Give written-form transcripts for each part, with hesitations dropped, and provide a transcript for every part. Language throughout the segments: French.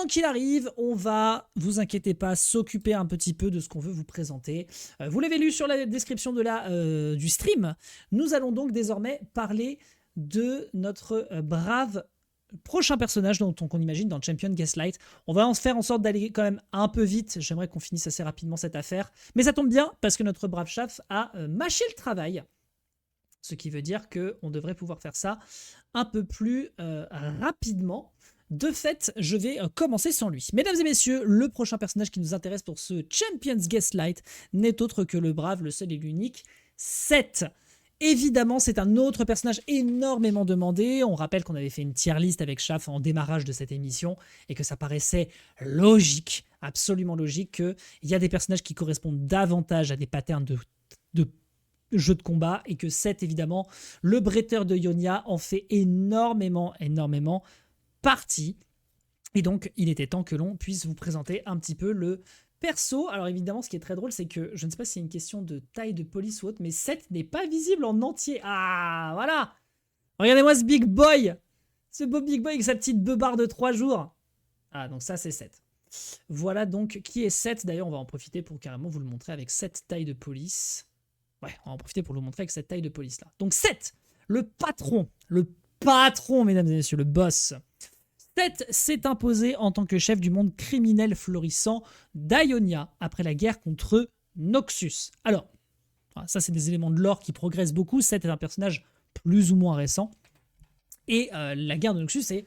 qu'il arrive, on va, vous inquiétez pas, s'occuper un petit peu de ce qu'on veut vous présenter. Vous l'avez lu sur la description du stream. Nous allons donc désormais parler de notre brave prochain personnage qu'on imagine dans Champion Gaslight. On va en faire en sorte d'aller quand même un peu vite. J'aimerais qu'on finisse assez rapidement cette affaire. Mais ça tombe bien parce que notre brave chef a mâché le travail. Ce qui veut dire qu'on devrait pouvoir faire ça un peu plus rapidement. De fait, je vais commencer sans lui. Mesdames et messieurs, le prochain personnage qui nous intéresse pour ce Champions Gaslight n'est autre que le brave, le seul et l'unique, Seth. Évidemment, c'est un autre personnage énormément demandé. On rappelle qu'on avait fait une tier list avec Chaf en démarrage de cette émission et que ça paraissait logique, absolument logique, qu'il y a des personnages qui correspondent davantage à des patterns de jeux de combat et que Seth, évidemment, le bretteur de Ionia, en fait énormément partie. Et donc, il était temps que l'on puisse vous présenter un petit peu le perso. Alors évidemment, ce qui est très drôle, c'est que je ne sais pas si c'est une question de taille de police ou autre, mais Seth n'est pas visible en entier. Ah, voilà. Regardez-moi ce big boy. Ce beau big boy avec sa petite beubarde de 3 jours. Ah, donc ça, c'est Seth. Voilà donc qui est Seth. D'ailleurs, on va en profiter pour carrément vous le montrer avec cette taille de police. Ouais, on va en profiter pour le montrer avec cette taille de police là. Donc Seth, le patron, mesdames et messieurs, le boss. Seth s'est imposé en tant que chef du monde criminel florissant d'Ionia après la guerre contre Noxus. Alors, ça c'est des éléments de lore qui progressent beaucoup. Seth est un personnage plus ou moins récent. Et la guerre de Noxus est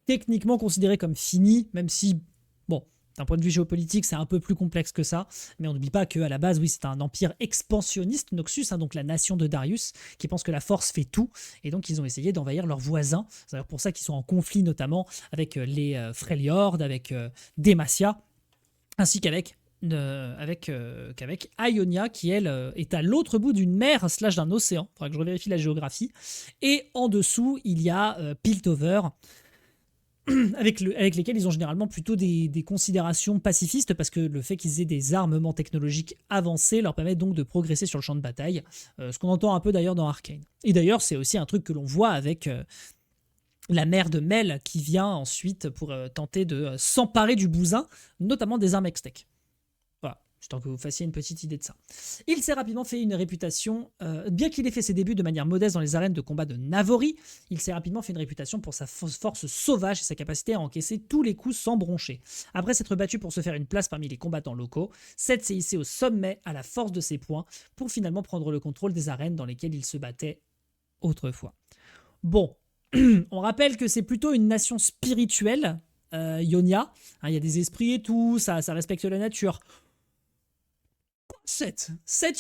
techniquement considérée comme finie, même si, bon, d'un point de vue géopolitique, c'est un peu plus complexe que ça. Mais on n'oublie pas qu'à la base, oui, c'est un empire expansionniste, Noxus, donc la nation de Darius, qui pense que la force fait tout. Et donc, ils ont essayé d'envahir leurs voisins. C'est d'ailleurs pour ça qu'ils sont en conflit, notamment avec les Freljord, avec Demacia, ainsi qu'avec Ionia, qui, elle, est à l'autre bout d'une mer / d'un océan. Il faudra que je revérifie la géographie. Et en dessous, il y a Piltover, avec lesquels ils ont généralement plutôt des considérations pacifistes parce que le fait qu'ils aient des armements technologiques avancés leur permet donc de progresser sur le champ de bataille, ce qu'on entend un peu d'ailleurs dans Arcane. Et d'ailleurs, c'est aussi un truc que l'on voit avec la mère de Mel qui vient ensuite pour tenter de s'emparer du bousin, notamment des armes Hextech. Voilà, tant que vous fassiez une petite idée de ça. Il s'est rapidement fait une réputation, bien qu'il ait fait ses débuts de manière modeste dans les arènes de combat de Navori, il s'est rapidement fait une réputation pour sa force sauvage et sa capacité à encaisser tous les coups sans broncher. Après s'être battu pour se faire une place parmi les combattants locaux, Seth s'est hissé au sommet à la force de ses poings pour finalement prendre le contrôle des arènes dans lesquelles il se battait autrefois. Bon, on rappelle que c'est plutôt une nation spirituelle, Ionia, il y a des esprits et tout, ça respecte la nature. Seth,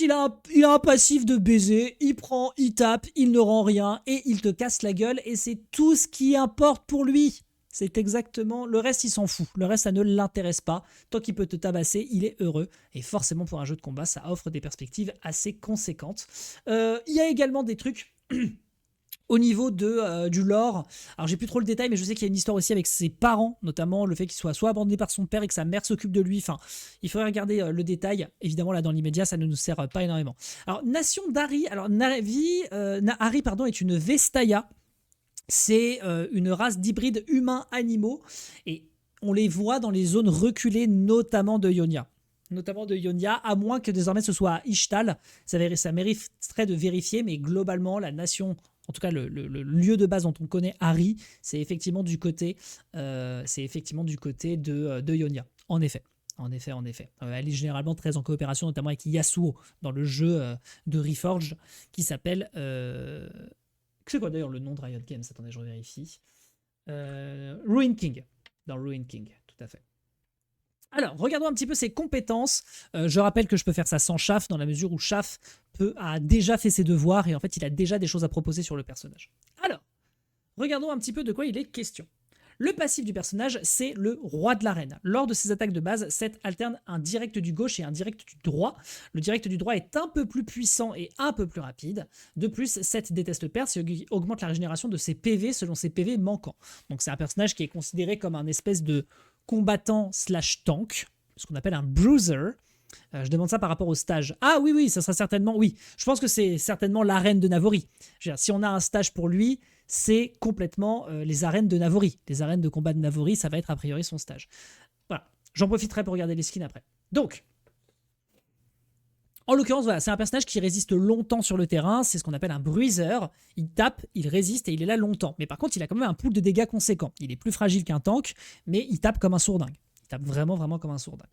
il a un passif de baiser, il prend, il tape, il ne rend rien et il te casse la gueule et c'est tout ce qui importe pour lui. C'est exactement, le reste il s'en fout, le reste ça ne l'intéresse pas. Tant qu'il peut te tabasser, il est heureux et forcément pour un jeu de combat ça offre des perspectives assez conséquentes. Il y a également des trucs au niveau du lore. Alors j'ai plus trop le détail, mais je sais qu'il y a une histoire aussi avec ses parents, notamment le fait qu'il soit abandonné par son père et que sa mère s'occupe de lui. Enfin, il faudrait regarder le détail. Évidemment, là dans l'immédiat, ça ne nous sert pas énormément. Alors nation d'Ari. Alors Ari, pardon, est une Vestaya. C'est une race d'hybrides humains-animaux et on les voit dans les zones reculées, notamment de Ionia. À moins que désormais ce soit à Ishtal. Ça mériterait de vérifier, mais globalement, la nation, en tout cas le lieu de base dont on connaît Ari, c'est effectivement du côté de Ionia. En effet. Elle est généralement très en coopération, notamment avec Yasuo, dans le jeu de Reforged, qui s'appelle... c'est quoi d'ailleurs le nom de Riot Games? Attendez, je vérifie. Ruin King. Dans Ruin King, tout à fait. Alors, regardons un petit peu ses compétences. Je rappelle que je peux faire ça sans Chaf, dans la mesure où Chaf a déjà fait ses devoirs et en fait, il a déjà des choses à proposer sur le personnage. Alors, regardons un petit peu de quoi il est question. Le passif du personnage, c'est le roi de l'arène. Lors de ses attaques de base, Seth alterne un direct du gauche et un direct du droit. Le direct du droit est un peu plus puissant et un peu plus rapide. De plus, Seth déteste perdre et augmente la régénération de ses PV selon ses PV manquants. Donc c'est un personnage qui est considéré comme un espèce de combattant / tank, ce qu'on appelle un bruiser. Je demande ça par rapport au stage. Ah oui, ça sera certainement, oui. Je pense que c'est certainement l'arène de Navori. Je veux dire, si on a un stage pour lui, c'est complètement les arènes de Navori. Les arènes de combat de Navori, ça va être a priori son stage. Voilà, j'en profiterai pour regarder les skins après. Donc, en l'occurrence, voilà, c'est un personnage qui résiste longtemps sur le terrain, c'est ce qu'on appelle un bruiser. Il tape, il résiste et il est là longtemps. Mais par contre, il a quand même un pool de dégâts conséquent. Il est plus fragile qu'un tank, mais il tape comme un sourdingue. Il tape vraiment, vraiment comme un sourdingue.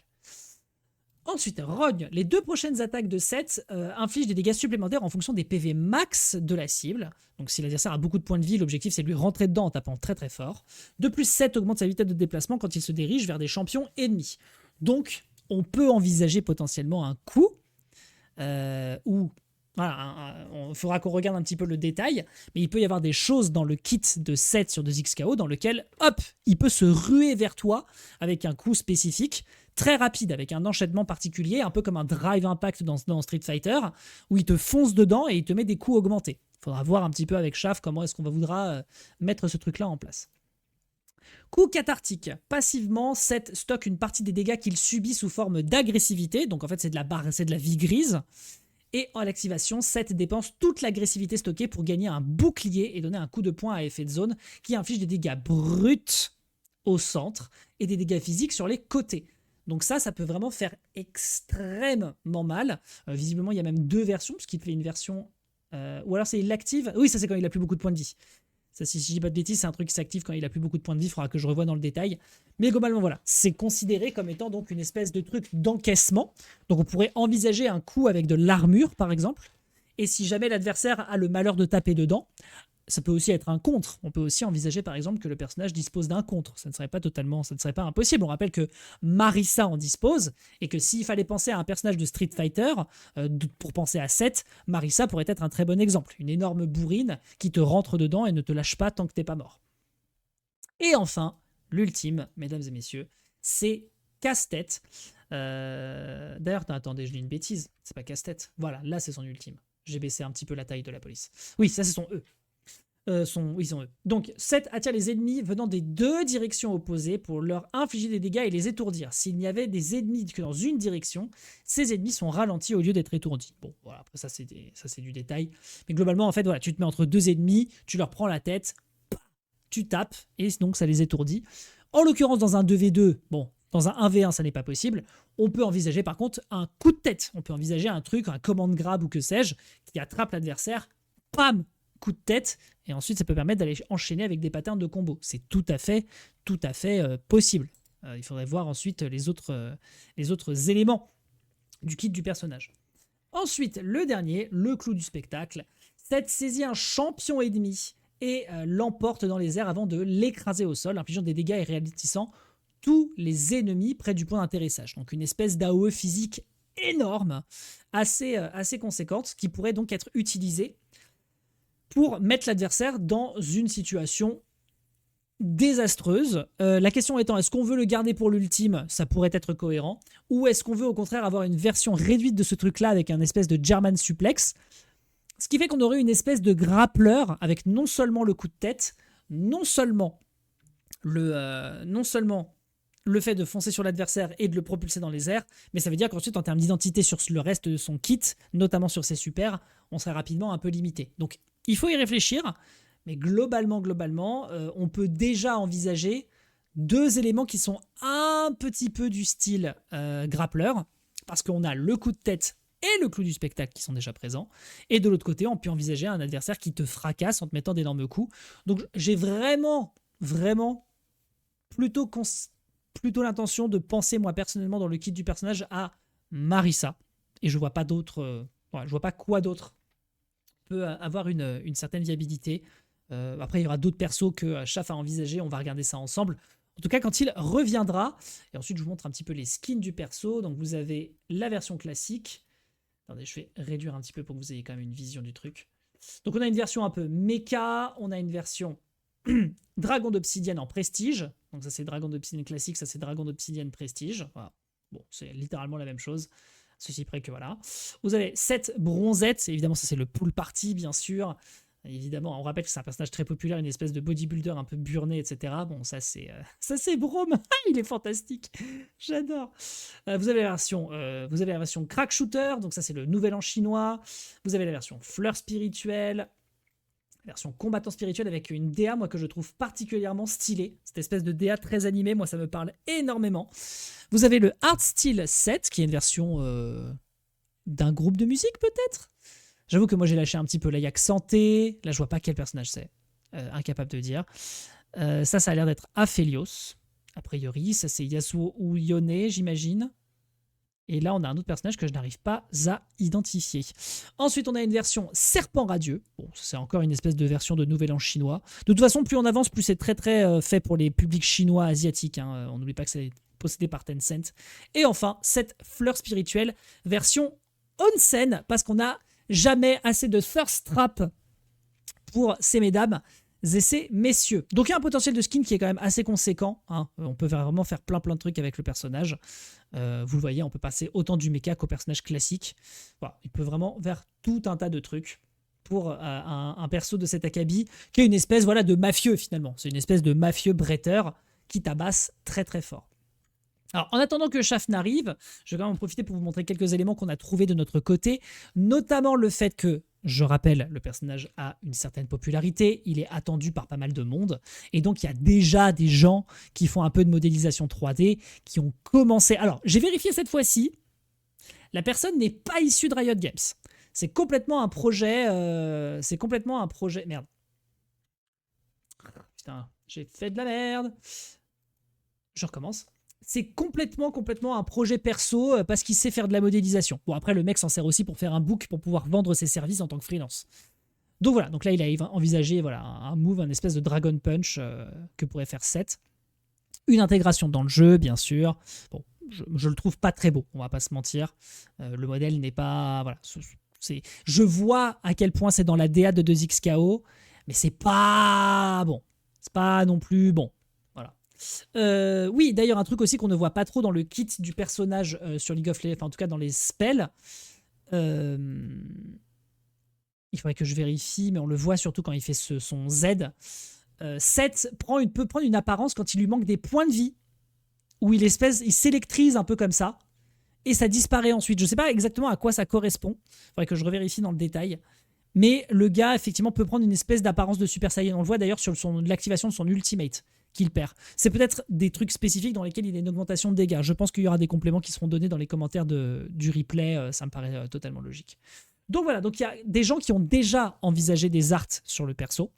Ensuite, Rogne. Les 2 prochaines attaques de 7 infligent des dégâts supplémentaires en fonction des PV max de la cible. Donc si l'adversaire a beaucoup de points de vie, l'objectif c'est de lui rentrer dedans en tapant très très fort. De plus, 7 augmente sa vitesse de déplacement quand il se dirige vers des champions ennemis. Donc, on peut envisager potentiellement un coup où voilà, il faudra qu'on regarde un petit peu le détail, mais il peut y avoir des choses dans le kit de 7 sur 2XKO dans lequel, hop, il peut se ruer vers toi avec un coup spécifique, très rapide, avec un enchaînement particulier, un peu comme un drive impact dans Street Fighter, où il te fonce dedans et il te met des coups augmentés. Il faudra voir un petit peu avec Shaf comment est-ce qu'on voudra mettre ce truc-là en place. Coup cathartique. Passivement, 7 stocke une partie des dégâts qu'il subit sous forme d'agressivité, donc en fait c'est de la vie grise. Et à l'activation, 7 dépense toute l'agressivité stockée pour gagner un bouclier et donner un coup de poing à effet de zone qui inflige des dégâts bruts au centre et des dégâts physiques sur les côtés. Donc ça peut vraiment faire extrêmement mal. Visiblement, il y a même 2 versions, puisqu'il fait une version... ou alors c'est il l'active. Oui, ça c'est quand il a plus beaucoup de points de vie. Ça, si je dis pas de bêtises, c'est un truc qui s'active quand il a plus beaucoup de points de vie. Il faudra que je revoie dans le détail. Mais globalement, voilà, c'est considéré comme étant donc une espèce de truc d'encaissement. Donc on pourrait envisager un coup avec de l'armure, par exemple. Et si jamais l'adversaire a le malheur de taper dedans, ça peut aussi être un contre. On peut aussi envisager, par exemple, que le personnage dispose d'un contre. Ça ne serait pas impossible. On rappelle que Marissa en dispose, et que s'il fallait penser à un personnage de Street Fighter, pour penser à 7, Marissa pourrait être un très bon exemple. Une énorme bourrine qui te rentre dedans et ne te lâche pas tant que t'es pas mort. Et enfin, l'ultime, mesdames et messieurs, c'est Casse-Tête. D'ailleurs, attendez, je dis une bêtise. C'est pas Casse-Tête. Voilà, là, c'est son ultime. J'ai baissé un petit peu la taille de la police. Oui, ça, c'est son E. Oui, sont eux. Donc, 7 attire les ennemis venant des 2 directions opposées pour leur infliger des dégâts et les étourdir. S'il n'y avait des ennemis que dans une direction, ces ennemis sont ralentis au lieu d'être étourdis. Bon, voilà, après ça c'est du détail. Mais globalement, en fait, voilà, tu te mets entre 2 ennemis, tu leur prends la tête, tu tapes, et donc ça les étourdit. En l'occurrence, dans un 2v2, bon, dans un 1v1, ça n'est pas possible. On peut envisager par contre un coup de tête. On peut envisager un truc, un command grab ou que sais-je, qui attrape l'adversaire, pam, coup de tête, et ensuite ça peut permettre d'aller enchaîner avec des patterns de combo. C'est tout à fait possible. Il faudrait voir ensuite les autres éléments du kit du personnage. Ensuite, le dernier, le clou du spectacle. 7 saisit un champion ennemi et l'emporte dans les airs avant de l'écraser au sol, infligeant des dégâts et ralentissant tous les ennemis près du point d'atterrissage. Donc une espèce d'AOE physique énorme, assez conséquente, qui pourrait donc être utilisée pour mettre l'adversaire dans une situation désastreuse. La question étant, est-ce qu'on veut le garder pour l'ultime? Ça pourrait être cohérent. Ou est-ce qu'on veut au contraire avoir une version réduite de ce truc-là avec un espèce de German suplex? Ce qui fait qu'on aurait une espèce de grappleur avec non seulement le coup de tête, non seulement le fait de foncer sur l'adversaire et de le propulser dans les airs, mais ça veut dire qu'ensuite, en termes d'identité sur le reste de son kit, notamment sur ses supers, on serait rapidement un peu limité. Donc, il faut y réfléchir, mais globalement, on peut déjà envisager 2 éléments qui sont un petit peu du style grappleur, parce qu'on a le coup de tête et le clou du spectacle qui sont déjà présents, et de l'autre côté, on peut envisager un adversaire qui te fracasse en te mettant d'énormes coups. Donc, j'ai vraiment plutôt l'intention de penser, moi, personnellement, dans le kit du personnage, à Marissa, et je vois pas je vois pas quoi d'autre peut avoir une certaine viabilité. Après, il y aura d'autres persos que Shaf a envisagé, on va regarder ça ensemble. En tout cas, quand il reviendra, et ensuite je vous montre un petit peu les skins du perso. Donc vous avez la version classique. Attendez, je vais réduire un petit peu pour que vous ayez quand même une vision du truc. Donc on a une version un peu mecha, on a une version dragon d'obsidienne en prestige. Donc ça c'est dragon d'obsidienne classique, ça c'est dragon d'obsidienne prestige. Voilà. Bon, c'est littéralement la même chose. Ceci près que voilà. Vous avez 7 bronzettes, évidemment ça c'est le pool party bien sûr. Évidemment, on rappelle que c'est un personnage très populaire, une espèce de bodybuilder un peu burné, etc. Bon, ça c'est Brome, il est fantastique, j'adore. Vous avez la version crack shooter, donc ça c'est le nouvel an chinois. Vous avez la version fleur spirituelle. Version combattant spirituel avec une DA, moi, que je trouve particulièrement stylée. Cette espèce de DA très animée, moi, ça me parle énormément. Vous avez le Art Style 7, qui est une version d'un groupe de musique, peut-être. J'avoue que moi, j'ai lâché un petit peu. Là, il y a que Santé. Là, je vois pas quel personnage c'est. Incapable de dire. Ça a l'air d'être Aphelios, a priori. Ça, c'est Yasuo ou Yone, j'imagine. Et là, on a un autre personnage que je n'arrive pas à identifier. Ensuite, on a une version Serpent Radieux. Bon, c'est encore une espèce de version de Nouvel An chinois. De toute façon, plus on avance, plus c'est très très fait pour les publics chinois, asiatiques. Hein. On n'oublie pas que c'est possédé par Tencent. Et enfin, cette fleur spirituelle, version Onsen, parce qu'on n'a jamais assez de thirst trap pour ces mesdames et ces messieurs. Donc il y a un potentiel de skin qui est quand même assez conséquent. Hein. On peut vraiment faire plein de trucs avec le personnage. Vous le voyez, on peut passer autant du mecha qu'au personnage classique. Voilà, il peut vraiment faire tout un tas de trucs pour un perso de cet acabit qui est une espèce voilà, de mafieux finalement. C'est une espèce de mafieux bretteur qui tabasse très très fort. Alors, en attendant que Shaf n'arrive, je vais quand même en profiter pour vous montrer quelques éléments qu'on a trouvés de notre côté, notamment le fait que, je rappelle, le personnage a une certaine popularité, il est attendu par pas mal de monde, et donc il y a déjà des gens qui font un peu de modélisation 3D, qui ont commencé... Alors, j'ai vérifié cette fois-ci, la personne n'est pas issue de Riot Games. C'est complètement un projet... Merde. Putain, j'ai fait de la merde. Je recommence. C'est complètement un projet perso parce qu'il sait faire de la modélisation. Bon, après, le mec s'en sert aussi pour faire un book pour pouvoir vendre ses services en tant que freelance. Donc voilà, donc là, il a envisagé voilà, un move, un espèce de Dragon Punch que pourrait faire Seth. Une intégration dans le jeu, bien sûr. Bon, je le trouve pas très beau, on va pas se mentir. Le modèle n'est pas... Voilà, je vois à quel point c'est dans la DA de 2XKO, mais c'est pas bon. C'est pas non plus bon. Oui, d'ailleurs, un truc aussi qu'on ne voit pas trop dans le kit du personnage sur League of Legends, enfin en tout cas dans les spells. Il faudrait que je vérifie, mais on le voit surtout quand il fait son Z. Seth peut prendre une apparence quand il lui manque des points de vie, où il s'électrise un peu comme ça, et ça disparaît ensuite. Je ne sais pas exactement à quoi ça correspond. Il faudrait que je revérifie dans le détail. Mais le gars, effectivement, peut prendre une espèce d'apparence de Super Saiyan. On le voit d'ailleurs sur l'activation de son ultimate qu'il perd. C'est peut-être des trucs spécifiques dans lesquels il y a une augmentation de dégâts. Je pense qu'il y aura des compléments qui seront donnés dans les commentaires du replay. Ça me paraît totalement logique. Donc voilà, donc il y a des gens qui ont déjà envisagé des arts sur le perso.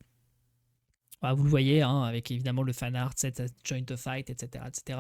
Voilà, vous le voyez, hein, avec évidemment le fan art, set joint to fight, etc., etc.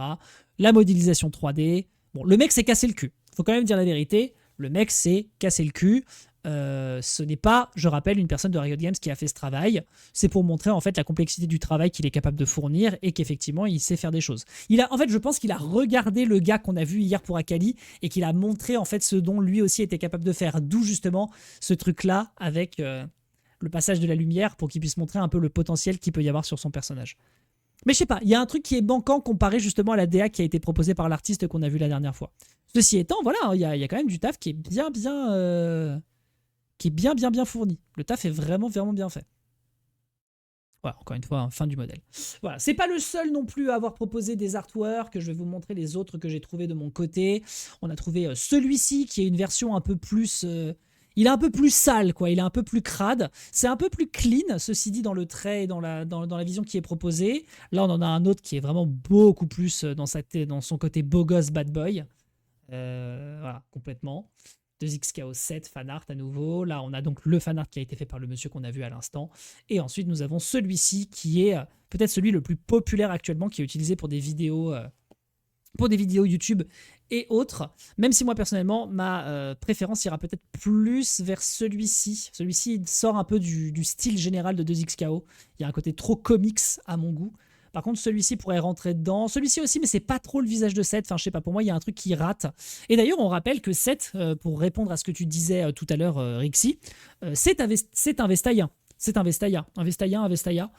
La modélisation 3D. Bon, le mec s'est cassé le cul. Faut quand même dire la vérité. Le mec s'est cassé le cul. Ce n'est pas, je rappelle, une personne de Riot Games qui a fait ce travail. C'est pour montrer en fait la complexité du travail qu'il est capable de fournir et qu'effectivement il sait faire des choses. En fait, je pense qu'il a regardé le gars qu'on a vu hier pour Akali et qu'il a montré en fait ce dont lui aussi était capable de faire. D'où justement ce truc-là avec le passage de la lumière pour qu'il puisse montrer un peu le potentiel qu'il peut y avoir sur son personnage. Mais je sais pas, il y a un truc qui est manquant comparé justement à la DA qui a été proposée par l'artiste qu'on a vu la dernière fois. Ceci étant, voilà, il y a quand même du taf qui est bien fourni. Le taf est vraiment bien fait. Voilà, encore une fois, hein, fin du modèle. Voilà, c'est pas le seul non plus à avoir proposé des artworks. Je vais vous montrer les autres que j'ai trouvés de mon côté. On a trouvé celui-ci qui est une version un peu plus... il est un peu plus sale, quoi. Il est un peu plus crade. C'est un peu plus clean, ceci dit, dans le trait et dans la vision qui est proposée. Là, on en a un autre qui est vraiment beaucoup plus dans son côté beau gosse bad boy. Voilà, complètement. 2XKO 7 fanart à nouveau. Là, on a donc le fanart qui a été fait par le monsieur qu'on a vu à l'instant. Et ensuite, nous avons celui-ci qui est peut-être celui le plus populaire actuellement, qui est utilisé pour des vidéos YouTube et autres. Même si moi, personnellement, ma préférence ira peut-être plus vers celui-ci. Celui-ci, il sort un peu du style général de 2XKO. Il y a un côté trop comics à mon goût. Par contre, celui-ci pourrait rentrer dedans. Celui-ci aussi, mais c'est pas trop le visage de Seth. Enfin, je sais pas, pour moi, il y a un truc qui rate. Et d'ailleurs, on rappelle que Seth, pour répondre à ce que tu disais tout à l'heure, Rixi, c'est un Vestaïen. C'est un Vestaïen. Un Vestaïa.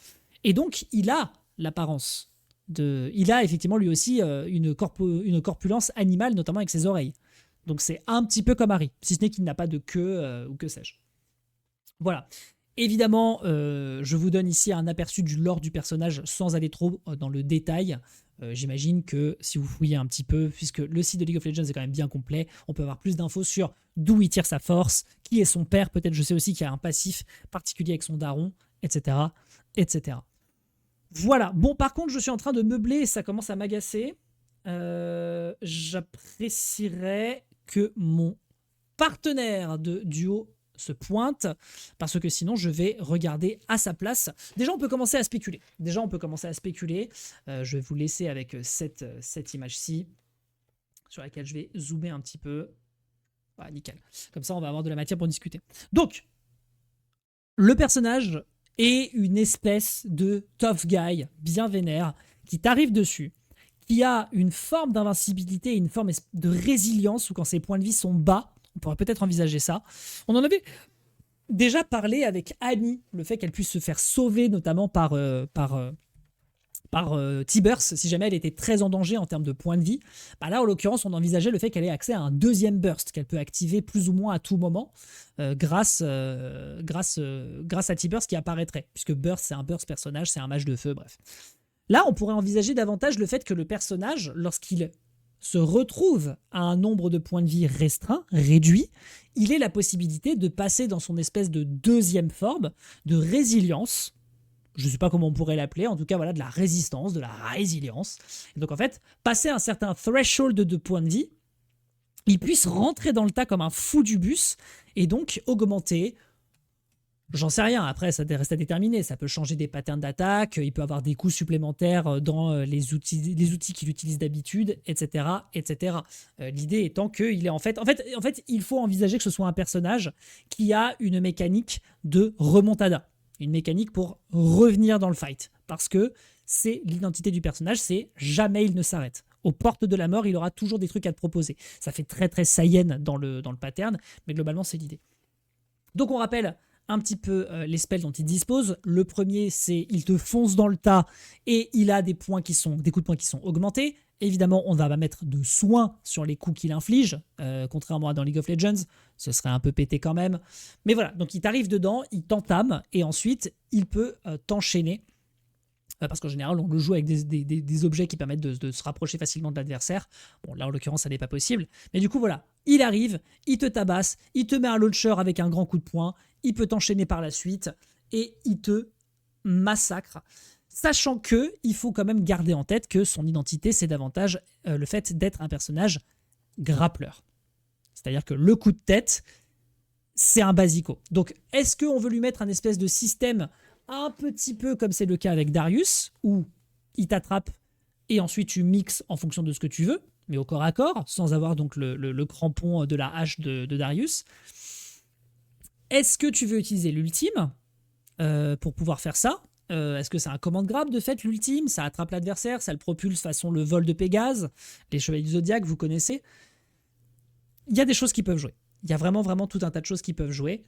Et donc, il a l'apparence il a effectivement lui aussi une corpulence animale, notamment avec ses oreilles. Donc, c'est un petit peu comme Harry, si ce n'est qu'il n'a pas de queue ou que sais-je. Voilà. Évidemment, je vous donne ici un aperçu du lore du personnage sans aller trop dans le détail. J'imagine que si vous fouillez un petit peu, puisque le site de League of Legends est quand même bien complet, on peut avoir plus d'infos sur d'où il tire sa force, qui est son père, peut-être je sais aussi qu'il y a un passif particulier avec son daron, etc., etc. Voilà. Bon, par contre, je suis en train de meubler et ça commence à m'agacer. J'apprécierais que mon partenaire de duo se pointe, parce que sinon je vais regarder à sa place. Déjà, on peut commencer à spéculer. Je vais vous laisser avec cette image-ci, sur laquelle je vais zoomer un petit peu. Voilà, nickel. Comme ça, on va avoir de la matière pour discuter. Donc, le personnage est une espèce de tough guy bien vénère qui t'arrive dessus, qui a une forme d'invincibilité et une forme de résilience où quand ses points de vie sont bas, on pourrait peut-être envisager ça. On en avait déjà parlé avec Annie, le fait qu'elle puisse se faire sauver notamment par T-Burst, si jamais elle était très en danger en termes de points de vie. Bah là, en l'occurrence, on envisageait le fait qu'elle ait accès à un deuxième burst qu'elle peut activer plus ou moins à tout moment grâce à T-Burst qui apparaîtrait, puisque burst, c'est un burst personnage, c'est un mage de feu, bref. Là, on pourrait envisager davantage le fait que le personnage, lorsqu'il se retrouve à un nombre de points de vie restreint, réduit, il ait la possibilité de passer dans son espèce de deuxième forme de résilience. Je ne sais pas comment on pourrait l'appeler, en tout cas voilà, de la résistance, de la résilience. Et donc en fait, passer un certain threshold de points de vie, il puisse rentrer dans le tas comme un fou du bus et donc augmenter. J'en sais rien, après ça reste à déterminer, ça peut changer des patterns d'attaque, il peut avoir des coups supplémentaires dans les outils qu'il utilise d'habitude, etc. etc. L'idée étant qu'il est en fait, il faut envisager que ce soit un personnage qui a une mécanique de remontada, une mécanique pour revenir dans le fight, parce que c'est l'identité du personnage, c'est jamais il ne s'arrête. Aux portes de la mort, il aura toujours des trucs à te proposer. Ça fait très très Saiyan dans le pattern, mais globalement c'est l'idée. Donc on rappelle un petit peu les spells dont il dispose. Le premier, c'est il te fonce dans le tas et il a des coups de poing qui sont augmentés. Évidemment, on va mettre de soins sur les coups qu'il inflige, contrairement à dans League of Legends, ce serait un peu pété quand même. Mais voilà, donc il t'arrive dedans, il t'entame et ensuite il peut t'enchaîner. Parce qu'en général, on le joue avec des objets qui permettent de se rapprocher facilement de l'adversaire. Bon, là, en l'occurrence, ça n'est pas possible. Mais du coup, voilà, il arrive, il te tabasse, il te met un launcher avec un grand coup de poing, il peut t'enchaîner par la suite, et il te massacre. Sachant que il faut quand même garder en tête que son identité, c'est davantage le fait d'être un personnage grappleur. C'est-à-dire que le coup de tête, c'est un basico. Donc, est-ce qu'on veut lui mettre un espèce de système un petit peu comme c'est le cas avec Darius, où il t'attrape et ensuite tu mixes en fonction de ce que tu veux, mais au corps à corps, sans avoir donc le crampon de la hache de Darius. Est-ce que tu veux utiliser l'ultime pour pouvoir faire ça? Est-ce que c'est un command grab de fait l'ultime? Ça attrape l'adversaire, ça le propulse façon le vol de Pégase, les chevaliers du Zodiaque, vous connaissez. Il y a des choses qui peuvent jouer. Il y a vraiment tout un tas de choses qui peuvent jouer.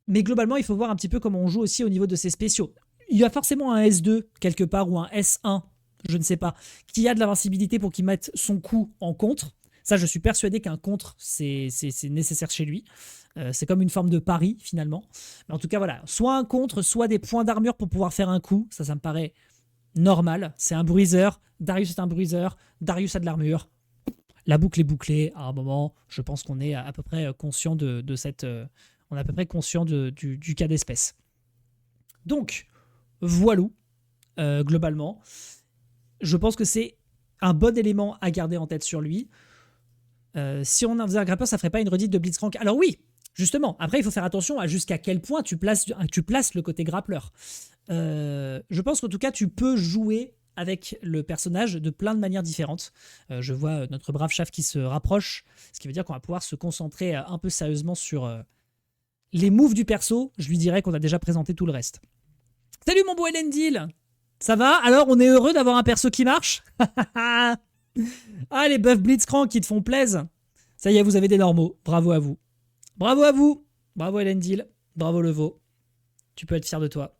Mais globalement, il faut voir un petit peu comment on joue aussi au niveau de ses spéciaux. Il y a forcément un S2 quelque part ou un S1, je ne sais pas, qui a de l'invincibilité pour qu'il mette son coup en contre. Ça, je suis persuadé qu'un contre, c'est nécessaire chez lui. C'est comme une forme de pari, finalement. Mais en tout cas, voilà, soit un contre, soit des points d'armure pour pouvoir faire un coup. Ça me paraît normal. C'est un bruiseur. Darius est un bruiseur. Darius a de l'armure. La boucle est bouclée. À un moment, je pense qu'on est à peu près conscient de cette... on est à peu près conscient du cas d'espèce. Donc, voilou, globalement. Je pense que c'est un bon élément à garder en tête sur lui. Si on en faisait un grappeur, ça ferait pas une redite de Blitzcrank. Alors oui, justement, après, il faut faire attention à jusqu'à quel point tu places le côté grappleur. Je pense qu'en tout cas, tu peux jouer avec le personnage de plein de manières différentes. Je vois notre brave chef qui se rapproche, ce qui veut dire qu'on va pouvoir se concentrer un peu sérieusement sur les moves du perso. Je lui dirais qu'on a déjà présenté tout le reste. Salut mon beau Elendil, ça va? Alors, on est heureux d'avoir un perso qui marche? Ah, les buffs Blitzcrank qui te font plaisir. Ça y est, vous avez des normaux. Bravo à vous. Bravo à vous. Bravo Elendil. Bravo Levo. Tu peux être fier de toi.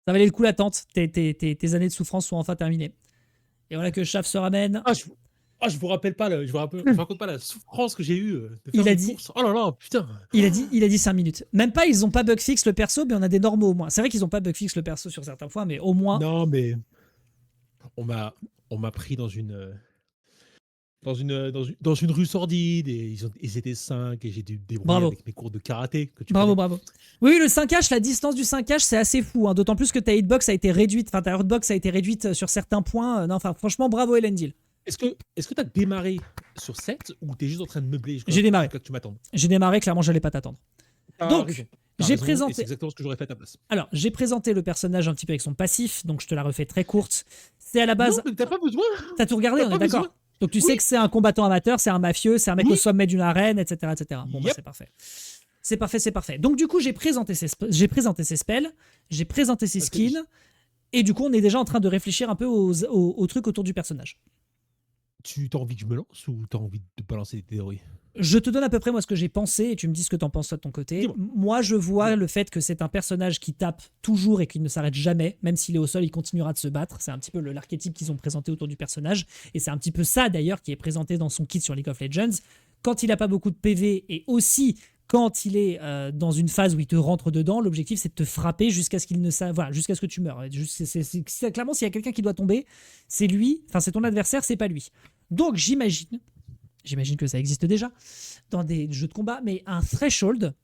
Ça valait le coup l'attente. Tes années de souffrance sont enfin terminées. Et voilà que Chaf se ramène. Je vous rappelle pas, je vous raconte pas la souffrance que j'ai eue de faire Il a une dit- course. Oh là là, putain. Il a dit 5 minutes. Même pas, ils ont pas bug fixe le perso, mais on a des normaux au moins. C'est vrai qu'ils ont pas bug fixe le perso sur certains points, mais au moins. Non, mais on m'a pris dans une dans une rue sordide, et ils étaient 5 et j'ai dû me débrouiller Bravo. avec mes cours de karaté que tu Bravo, connais. bravo. Oui, le 5H, la distance du 5H, c'est assez fou, hein, d'autant plus que ta hitbox a été réduite, enfin ta hurtbox a été réduite sur certains points. Non, enfin, franchement, bravo Elendil. Est-ce que tu as démarré sur 7 ou tu es juste en train de meubler J'ai démarré. jusqu'à que tu m'attendes? J'ai démarré, clairement, j'allais pas t'attendre. T'as raison. Donc, T'as j'ai raison, et c'est présenté. exactement ce que j'aurais fait à ta place. Alors, j'ai présenté le personnage un petit peu avec son passif, donc je te la refais très courte. C'est à la Non, base. mais t'as pas besoin. T'as tout regardé, T'as on pas est d'accord. besoin. Donc tu sais Oui. que c'est un combattant amateur, c'est un mafieux, c'est un mec Oui. au sommet d'une arène, etc. etc. Bon, bah Yep. c'est parfait. C'est parfait, c'est parfait. Donc du coup, j'ai présenté ses spells, j'ai présenté ses Ok. skins, et du coup, on est déjà en train de réfléchir un peu aux trucs autour du personnage. Tu t'as envie que je me lance ou t'as envie de balancer des théories? Je te donne à peu près moi ce que j'ai pensé et tu me dis ce que t'en penses toi de ton côté. Dis-moi. Moi, je vois Dis-moi. le fait que c'est un personnage qui tape toujours et qui ne s'arrête jamais, même s'il est au sol, il continuera de se battre. C'est un petit peu l'archétype qu'ils ont présenté autour du personnage et c'est un petit peu ça d'ailleurs qui est présenté dans son kit sur League of Legends. Quand il n'a pas beaucoup de PV et aussi quand il est dans une phase où il te rentre dedans, l'objectif c'est de te frapper jusqu'à ce qu'il ne voilà, jusqu'à ce que tu meurs. Clairement, s'il y a quelqu'un qui doit tomber, c'est lui. Enfin, c'est ton adversaire, c'est pas lui. Donc j'imagine que ça existe déjà dans des jeux de combat, mais un threshold,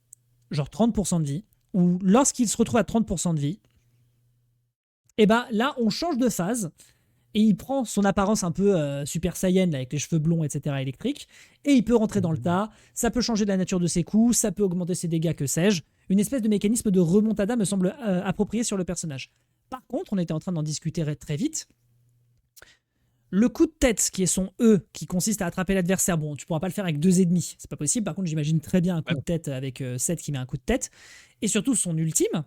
genre 30% de vie, où lorsqu'il se retrouve à 30% de vie, et ben là, on change de phase, et il prend son apparence un peu Super Saiyan, là, avec les cheveux blonds, etc., électriques, et il peut rentrer dans le tas, ça peut changer la nature de ses coups, ça peut augmenter ses dégâts, que sais-je. Une espèce de mécanisme de remontada me semble approprié sur le personnage. Par contre, on était en train d'en discuter très vite. Le coup de tête, qui est son E, qui consiste à attraper l'adversaire, bon, tu pourras pas le faire avec 2 ennemis, c'est pas possible. Par contre, j'imagine très bien un coup de tête avec 7 qui met un coup de tête. Et surtout, son ultime,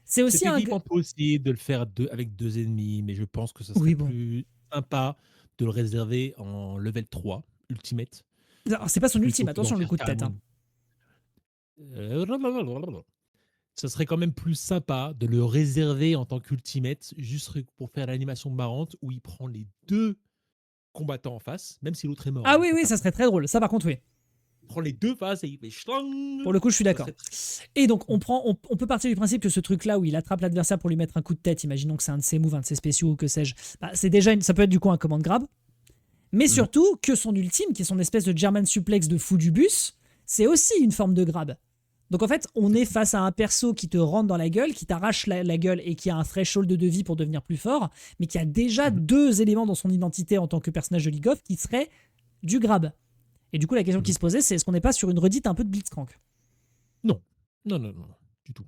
c'est aussi C'était un. vivement possible de le faire avec 2 ennemis, mais je pense que ça serait Oui, bon. plus sympa de le réserver en level 3, Ultimate, Alors, c'est pas son plutôt ultime, que d'en attention, le faire coup de tête. carrément. Hein. Ça serait quand même plus sympa de le réserver en tant qu'Ultimate, juste pour faire l'animation marrante où il prend les 2 combattants en face, même si l'autre est mort. Ah Hein, oui, oui, ça serait très drôle. Ça, par contre, oui. Il prend les 2 faces et il fait Pour schlang. le coup, je suis Ça d'accord. serait Et donc, on peut partir du principe que ce truc-là où il attrape l'adversaire pour lui mettre un coup de tête, imaginons que c'est un de ses moves, un de ses spéciaux ou que sais-je, bah, c'est déjà ça peut être du coup un command grab. Mais surtout que son ultime, qui est son espèce de German suplex de fou du bus, c'est aussi une forme de grab. Donc en fait, on est face à un perso qui te rentre dans la gueule, qui t'arrache la gueule et qui a un threshold de vie pour devenir plus fort, mais qui a déjà 2 éléments dans son identité en tant que personnage de League of qui seraient du grab. Et du coup, la question qui se posait, c'est est-ce qu'on n'est pas sur une redite un peu de Blitzcrank? Non. Non, non, non, du tout.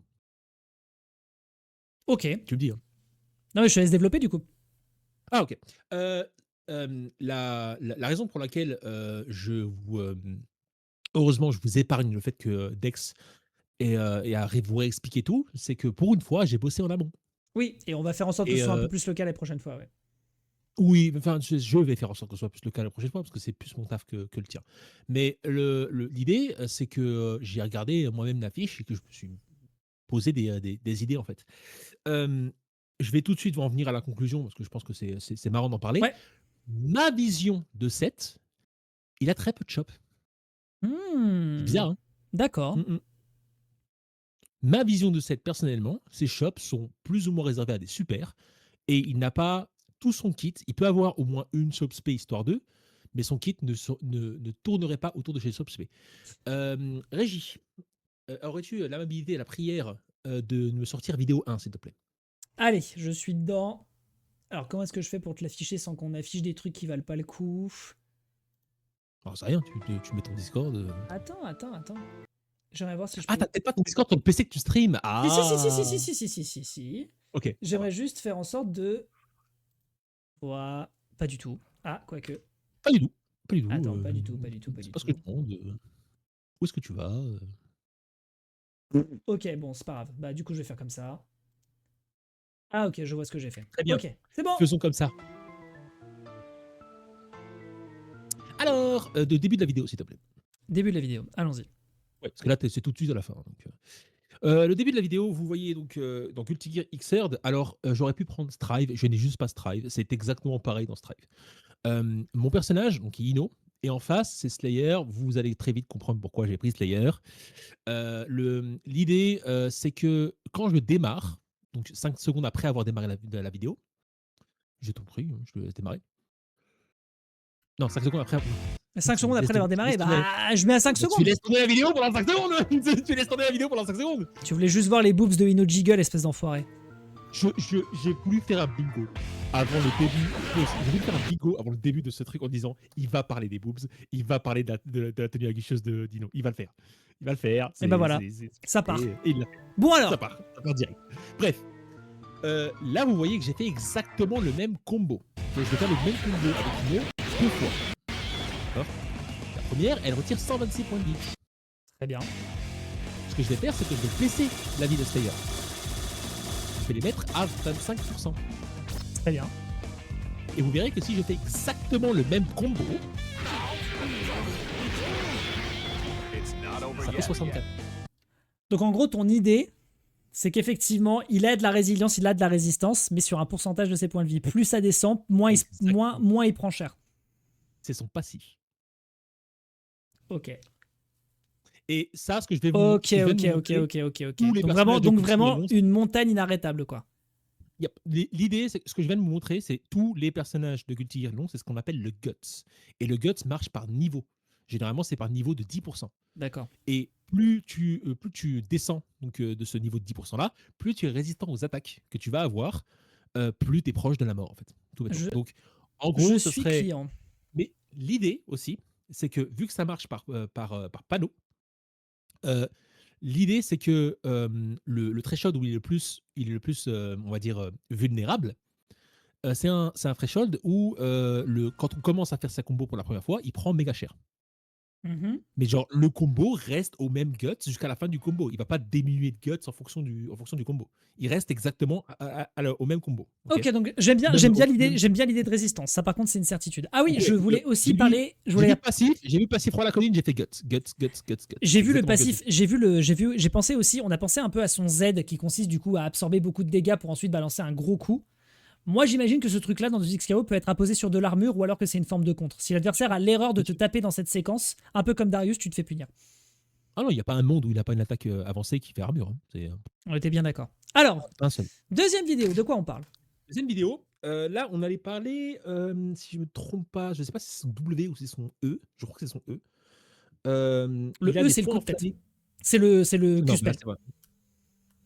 Ok. Tu me dis. Hein. Non, mais je te laisse développer du coup. Ah, ok. La raison pour laquelle heureusement, je vous épargne le fait que Dex arrive vous réexpliquer tout, c'est que pour une fois, j'ai bossé en amont. Oui, et on va faire en sorte que Et ce soit un peu plus le cas la prochaine fois. Ouais. oui, enfin, je vais faire en sorte que ce soit plus le cas la prochaine fois, parce que c'est plus mon taf que le tien. Mais l'idée, c'est que j'ai regardé moi-même l'affiche et que je me suis posé des idées, en fait. Je vais tout de suite en venir à la conclusion, parce que je pense que c'est marrant d'en parler. Ouais. Ma vision de Seth, il a très peu de chop. C'est bizarre, hein. D'accord. Ma vision de Seth, personnellement, ses shops sont plus ou moins réservés à des super, et il n'a pas tout son kit. Il peut avoir au moins une shop spé histoire 2, mais son kit ne tournerait pas autour de chez shop spé. Régie, aurais-tu l'amabilité et la prière de me sortir vidéo 1, s'il te plaît? Allez, je suis dedans. Alors, comment est-ce que je fais pour te l'afficher sans qu'on affiche des trucs qui valent pas le coup? Alors, c'est rien, tu mets ton Discord. Attends. J'aimerais voir si je Ah, peux. t'as peut-être pas ton Discord sur le PC que tu streams. Si. Ok. J'aimerais juste faire en sorte de. Ouah, pas du tout. Ah, quoique. Pas du tout. Pas du tout. Attends, pas du tout. C'est pas ce que je demande. Où est-ce que tu vas Ok, bon, c'est pas grave. Bah, du coup, je vais faire comme ça. Ah, ok, je vois ce que j'ai fait. Très bien. Ok, c'est bon. Faisons comme ça. Alors, de début de la vidéo, s'il te plaît. Début de la vidéo, allons-y. Ouais, parce que là, c'est tout de suite à la fin. Donc, le début de la vidéo, vous voyez donc Ultigear Xrd. Alors, j'aurais pu prendre Strive, je n'ai juste pas Strive. C'est exactement pareil dans Strive. Mon personnage, donc Ino, et en face, c'est Slayer. Vous allez très vite comprendre pourquoi j'ai pris Slayer. L'idée, c'est que quand je démarre, donc 5 secondes après avoir démarré la vidéo, je t'en prie, je te laisse démarrer. Non, 5 secondes après. 5 secondes après l'avoir démarré, laisse tomber. bah je mets à 5 Tu secondes. laisses tourner la vidéo pendant 5 secondes. Tu laisses tourner la vidéo pendant 5 secondes. Tu voulais juste voir les boobs de Ino Jiggle, espèce d'enfoiré. J'ai voulu faire un bingo avant le début. J'ai voulu faire un bingo avant le début de ce truc en disant il va parler des boobs, il va parler de la tenue aguicheuse de Dino. Il va le faire. Il va le faire. Et bah voilà, ça part. Et il l'a fait. Bon alors. Ça part direct. Bref. Là, vous voyez que j'ai fait exactement le même combo. Je vais faire le même combo avec Dino 2 fois. D'accord. La première, elle retire 126 points de vie. Très bien. Ce que je vais faire, c'est que je vais baisser la vie de Slayer. Je vais les mettre à 25%. Très bien. Et vous verrez que si je fais exactement le même combo, ça fait 64. Donc en gros, ton idée, c'est qu'effectivement, il a de la résilience, il a de la résistance, mais sur un pourcentage de ses points de vie. Plus ça descend, moins il prend cher. C'est son passif. Ok. Et ça, ce que je vais vous Ok. Donc vraiment une montagne inarrêtable, quoi. Yep. L'idée, c'est ce que je viens de vous montrer, c'est tous les personnages de Guilty Gear Long, c'est ce qu'on appelle le guts. Et le guts marche par niveau. Généralement, c'est par niveau de 10%. D'accord. Et plus tu descends donc, de ce niveau de 10% là, plus tu es résistant aux attaques que tu vas avoir, plus tu es proche de la mort, en fait. Donc, en gros, je suis client. Mais l'idée aussi, c'est que vu que ça marche par panneau, l'idée c'est que le threshold où il est le plus on va dire vulnérable, c'est un threshold où quand on commence à faire sa combo pour la première fois, il prend méga cher. Mais genre le combo reste au même guts jusqu'à la fin du combo. Il va pas diminuer de guts en fonction du combo. Il reste exactement au même combo. Ok, donc j'aime bien l'idée de résistance. Ça par contre c'est une certitude. Ah oui, okay, je voulais aussi parler. J'ai vu le passif Roi la colline, j'ai fait guts. J'ai vu le passif, j'ai pensé aussi, on a pensé un peu à son Z qui consiste du coup à absorber beaucoup de dégâts pour ensuite balancer un gros coup. Moi, j'imagine que ce truc-là, dans 2XKO, peut être apposé sur de l'armure ou alors que c'est une forme de contre. Si l'adversaire a l'erreur de te taper dans cette séquence, un peu comme Darius, tu te fais punir. Ah non, il n'y a pas un monde où il n'a pas une attaque avancée qui fait armure. On était bien d'accord. Alors, deuxième vidéo, de quoi on parle? Deuxième vidéo, là, on allait parler, si je ne me trompe pas, je ne sais pas si c'est son W ou si c'est son E. Je crois que c'est son E. Le E, c'est le coup de tête. C'est le Q-spell.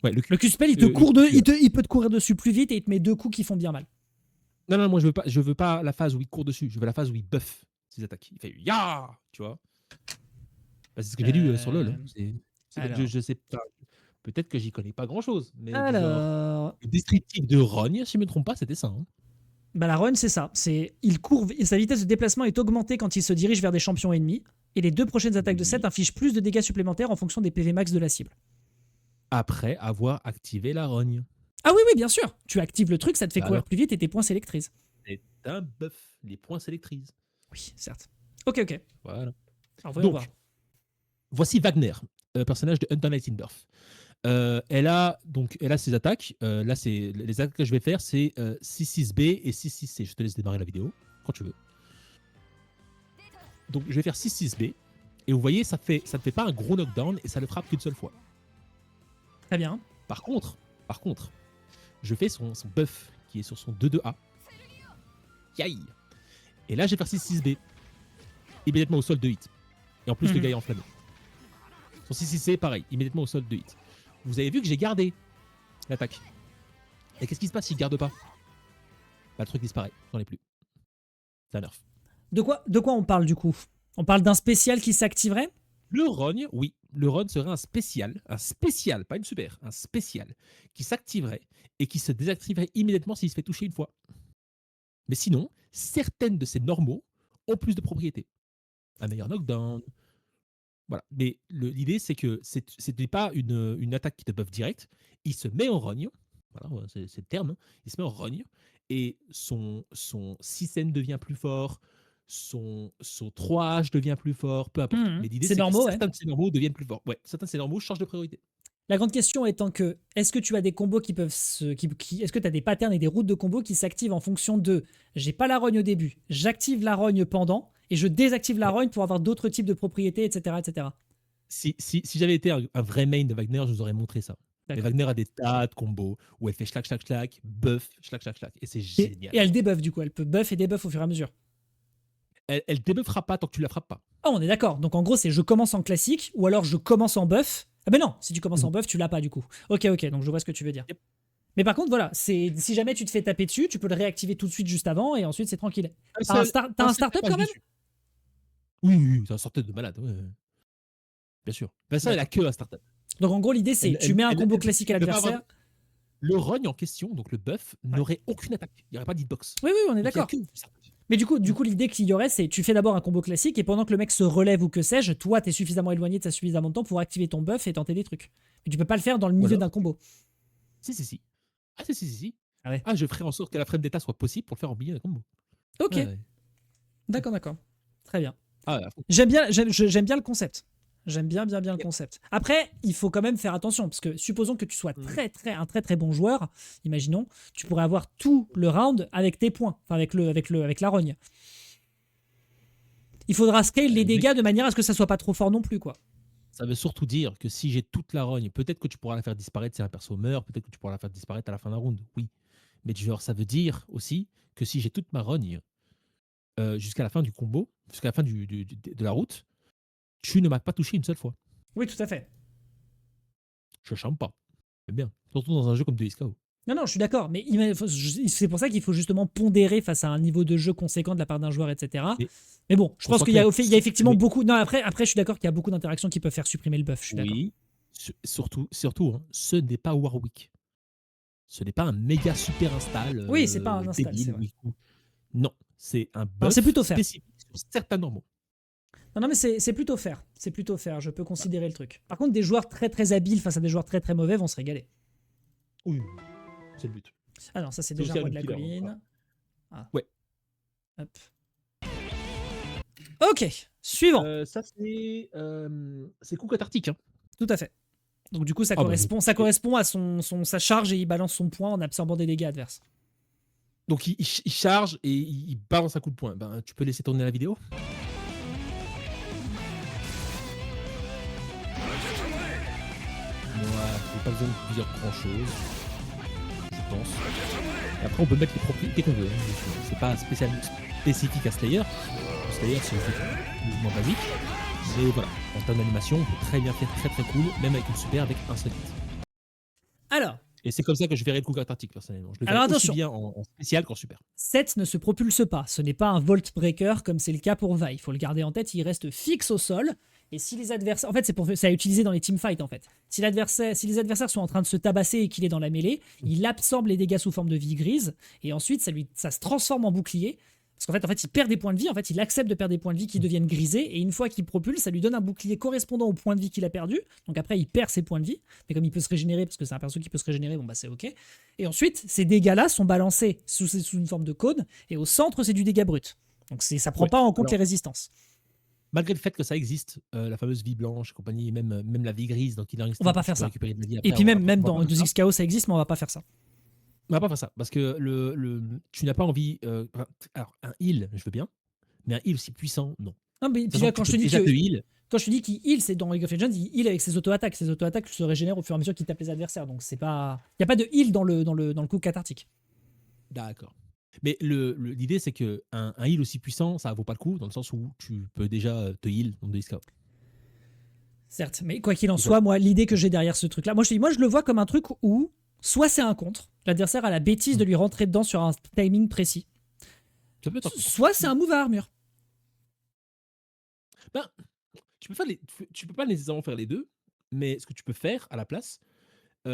Ouais, le Q-spell, il peut te courir dessus plus vite et il te met 2 coups qui font bien mal. Non, moi je veux pas la phase où il court dessus, je veux la phase où il buff ses attaques. Il fait ya, tu vois. Bah, c'est ce que j'ai lu sur LoL. Je sais pas. Peut-être que j'y connais pas grand chose. Mais genre, le descriptif de Rogne, si je me trompe pas, c'était ça. Hein. Bah, la Rogne, c'est ça. Il court et sa vitesse de déplacement est augmentée quand il se dirige vers des champions ennemis. Et les 2 prochaines attaques de 7 infligent plus de dégâts supplémentaires en fonction des PV max de la cible. Après avoir activé la rogne. Ah oui, bien sûr. Tu actives le truc, ça te fait courir plus vite et tes points s'électrisent. C'est un buff. Les points s'électrisent. Oui, certes. Ok. Voilà. Alors, donc, voici Wagner, personnage de Hunter Night in Birth. Elle a ses attaques. Là, les attaques que je vais faire, c'est 6-6B et 6-6C. Je te laisse démarrer la vidéo quand tu veux. Donc, je vais faire 6-6B. Et vous voyez, ça ne fait pas un gros knockdown et ça le frappe qu'une seule fois. Très bien. Par contre, je fais son buff qui est sur son 2-2A. Yaï. Et là, je vais faire 6-6B. Immédiatement au sol 2 hits. Et en plus, le gars est enflammé. Son 6-6C, pareil. Immédiatement au sol 2 hits. Vous avez vu que j'ai gardé l'attaque. Et qu'est-ce qui se passe s'il ne garde pas? Bah, le truc disparaît. J'en ai plus. C'est un nerf. De quoi on parle du coup? On parle d'un spécial qui s'activerait? Le rogne, oui. Le rogne serait un spécial, pas une super, un spécial, qui s'activerait et qui se désactiverait immédiatement s'il se fait toucher une fois. Mais sinon, certaines de ces normaux ont plus de propriétés. Un meilleur knockdown. Voilà. Mais l'idée, c'est que ce n'est pas une attaque qui te buff direct. Il se met en rogne. Voilà, c'est le terme. Hein. Il se met en rogne et son 6N devient plus fort. Son 3H devient plus fort, peu importe. Mais l'idée, c'est que certains de ces normaux deviennent plus forts. Ouais, certains de ces normaux changent de priorité. La grande question étant que, est-ce que tu as des combos qui peuvent est-ce que tu as des patterns et des routes de combos qui s'activent en fonction de j'ai pas la rogne au début, j'active la rogne pendant et je désactive la rogne pour avoir d'autres types de propriétés, etc. Si j'avais été un vrai main de Wagner, je vous aurais montré ça. Mais Wagner a des tas de combos où elle fait schlac, buff, schlac. Et c'est génial. Et elle débuff du coup, elle peut buff et débuff au fur et à mesure. elle débuffera pas tant que tu la frappes pas. Ah, on est d'accord. Donc en gros, c'est je commence en classique ou alors je commence en buff. Ah ben non, si tu commences en Mhm. buff, tu l'as pas du coup. Ok, ok, donc je vois ce que tu veux dire. Yep. Mais par contre, voilà, si jamais tu te fais taper dessus, tu peux le réactiver tout de suite juste avant et ensuite c'est tranquille. T'as un startup quand même? Oui, oui, oui, c'est un sorte de malade. Ouais, ouais. Bien sûr. Ben ça, elle a D'accord. que la startup. Donc en gros, l'idée c'est tu mets un combo classique à Elle peut pas avoir l'adversaire. le rogne en question, donc le buff, Ouais. n'aurait aucune attaque. Il n'y aurait pas d'hitbox. Oui, oui, on est Donc il n'y a d'accord. que du startup. Mais du coup l'idée qu'il y aurait, c'est tu fais d'abord un combo classique et pendant que le mec se relève ou que sais-je, toi, t'es suffisamment éloigné, t'as suffisamment de temps pour activer ton buff et tenter des trucs. Mais tu peux pas le faire dans le Ou milieu alors, d'un combo. si, si, si. Ah, si, si, si, si. Ah ouais. Ah, je ferai en sorte que la frame d'état soit possible pour le faire en milieu d'un combo. Ok, Ouais, ouais. d'accord, d'accord. Très bien. Ah, ouais, à fond. J'aime bien le concept. J'aime bien, bien, bien le Yep. concept. Après, il faut quand même faire attention, parce que supposons que tu sois Mhm. un très, très bon joueur, imaginons, tu pourrais avoir tout le round avec tes points, enfin avec la rogne. Il faudra scale les Mais dégâts de manière à ce que ça soit pas trop fort non plus, quoi. ça veut surtout dire que si j'ai toute la rogne, peut-être que tu pourras la faire disparaître si un perso meurt, peut-être que tu pourras la faire disparaître à la fin d'un round, oui. Mais genre, ça veut dire aussi que si j'ai toute ma rogne jusqu'à la fin du combo, jusqu'à la fin de la route, tu ne m'as pas touché une seule fois. Oui, tout à fait. Je chante pas. C'est bien. Surtout dans un jeu comme DSKO. Non, non, je suis d'accord, mais c'est pour ça qu'il faut justement pondérer face à un niveau de jeu conséquent de la part d'un joueur, etc. Mais Mais bon, je qu'on pense soit qu'il y a, clair, il y a effectivement mais beaucoup. Non, après, je suis d'accord qu'il y a beaucoup d'interactions qui peuvent faire supprimer le buff. Je suis d'accord. oui, surtout, hein, ce n'est pas Warwick. Ce n'est pas un méga super install Oui, c'est pas un install, c'est débile. vrai. Non, c'est un Non, c'est buff plutôt fair. spécifique sur certains normaux. Non, non, mais c'est plutôt fair. C'est plutôt fair. Je peux considérer le truc. Par contre, des joueurs très très habiles face à des joueurs très très mauvais vont se régaler. Oui, c'est le but. Ah non, ça c'est C'est déjà aussi un un roi de la killer. Hein, voilà. colline. Ah, Ouais. hop. Ok, suivant. Ça, c'est coup cathartique. Hein. Tout à fait. Donc du coup, Ah bah, ça correspond à sa charge et il balance son point en absorbant des dégâts adverses. donc il charge et il balance un coup de poing. Ben, tu peux laisser tourner la vidéo. Moi, j'ai pas besoin de dire grand chose, je pense. Et après, on peut mettre les propriétés qu'on veut. Hein, bien sûr. C'est pas spécialement spécifique à Slayer. Slayer, c'est un mouvement basique. Mais voilà, en termes d'animation, on peut très bien faire très très cool, même avec une super avec un seul hit. Alors, Et c'est comme ça que je verrai le coup cathartique personnellement. Je le alors verrai aussi attention. bien en spécial qu'en super. Seth ne se propulse pas. Ce n'est pas un Volt Breaker comme c'est le cas pour Vi. Il faut le garder en tête. Il reste fixe au sol. Et si les adversaires. En fait, c'est à utiliser dans les teamfights en fait. Si les adversaires sont en train de se tabasser et qu'il est dans la mêlée, il absorbe les dégâts sous forme de vie grise. Et ensuite, ça se transforme en bouclier. Parce qu'en fait, il perd des points de vie. En fait, il accepte de perdre des points de vie qui deviennent grisés. Et une fois qu'il propulse, ça lui donne un bouclier correspondant aux points de vie qu'il a perdu. Donc après, il perd ses points de vie. Mais comme il peut se régénérer, parce que c'est un perso qui peut se régénérer, bon bah c'est ok. Et ensuite, ces dégâts-là sont balancés sous une forme de cône. Et au centre, c'est du dégât brut. Donc ça prend Ouais. pas en compte Alors, les résistances. malgré le fait que ça existe, la fameuse vie blanche et compagnie, même la vie grise dans Killer Instinct, On va pas tu faire peux ça. récupérer de la vie Et après, puis même on va dans pas faire ça. 2XKO, ça existe, mais on va pas faire ça. On va pas faire ça parce que tu n'as pas envie. Alors un heal, je veux bien, mais un heal aussi puissant, non. Non, mais puis Sachant là, que tu peux déjà te heal. quand je te dis qu'il heal, c'est dans League of Legends, il heal avec ses auto-attaques. Ses auto-attaques se régénèrent au fur et à mesure qu'il tape les adversaires. Donc c'est pas. Il n'y a pas de heal dans le coup cathartique. D'accord. Mais l'idée, c'est que un heal aussi puissant, ça vaut pas le coup, dans le sens où tu peux déjà te heal dans des scouts. Certes, mais quoi qu'il en Et soit, voilà. moi, l'idée que j'ai derrière ce truc-là, moi je le vois comme un truc où soit c'est un contre, l'adversaire a la bêtise de lui rentrer dedans sur un timing précis, Ça peut être un contre. soit c'est un move à armure. Ben, tu peux pas nécessairement faire les deux, mais ce que tu peux faire à la place,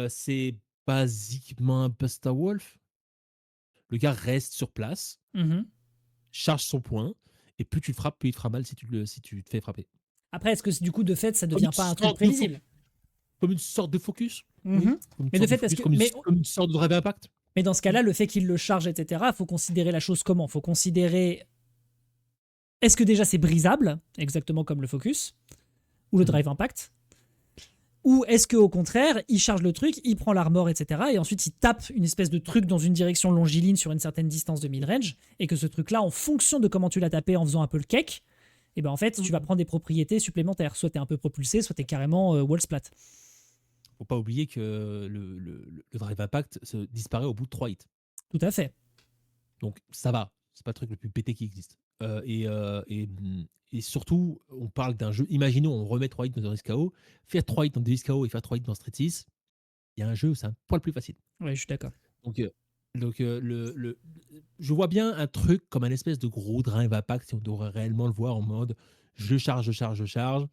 c'est basiquement un Busta Wolf. Le gars reste sur place, Mhm. charge son point, et plus tu le frappes, plus il te fera mal si tu te fais frapper. Après, est-ce que du coup, de fait, ça Comme devient une pas un truc sorte de prévisible? Comme une sorte de focus. Mhm. Oui, comme une Mais de sorte de fait, est-ce focus, que. comme une sorte de drive impact. Mais dans ce cas-là, le fait qu'il le charge, etc., il faut considérer la chose comment? Il faut considérer. Est-ce que déjà c'est brisable, exactement comme le focus, ou le drive impact? Ou est-ce qu'au contraire, il charge le truc, il prend l'armor, etc., et ensuite il tape une espèce de truc dans une direction longiligne sur une certaine distance de mid-range, et que ce truc-là, en fonction de comment tu l'as tapé en faisant un peu le cake, et ben en fait, tu vas prendre des propriétés supplémentaires. Soit t'es un peu propulsé, soit t'es carrément wall splat. Faut pas oublier que le drive impact disparaît au bout de 3 hits. Tout à fait. Donc ça va. C'est pas le truc le plus pété qui existe. Et surtout, on parle d'un jeu. Imaginons, on remet 3 hits dans Deus KO. Faire 3 hits dans Deus KO et faire 3 hits dans Street 6, il y a un jeu où c'est un poil plus facile. Ouais, je suis d'accord. Donc, je vois bien un truc comme un espèce de gros drive impact si on devrait réellement le voir en mode je charge, je charge, je charge.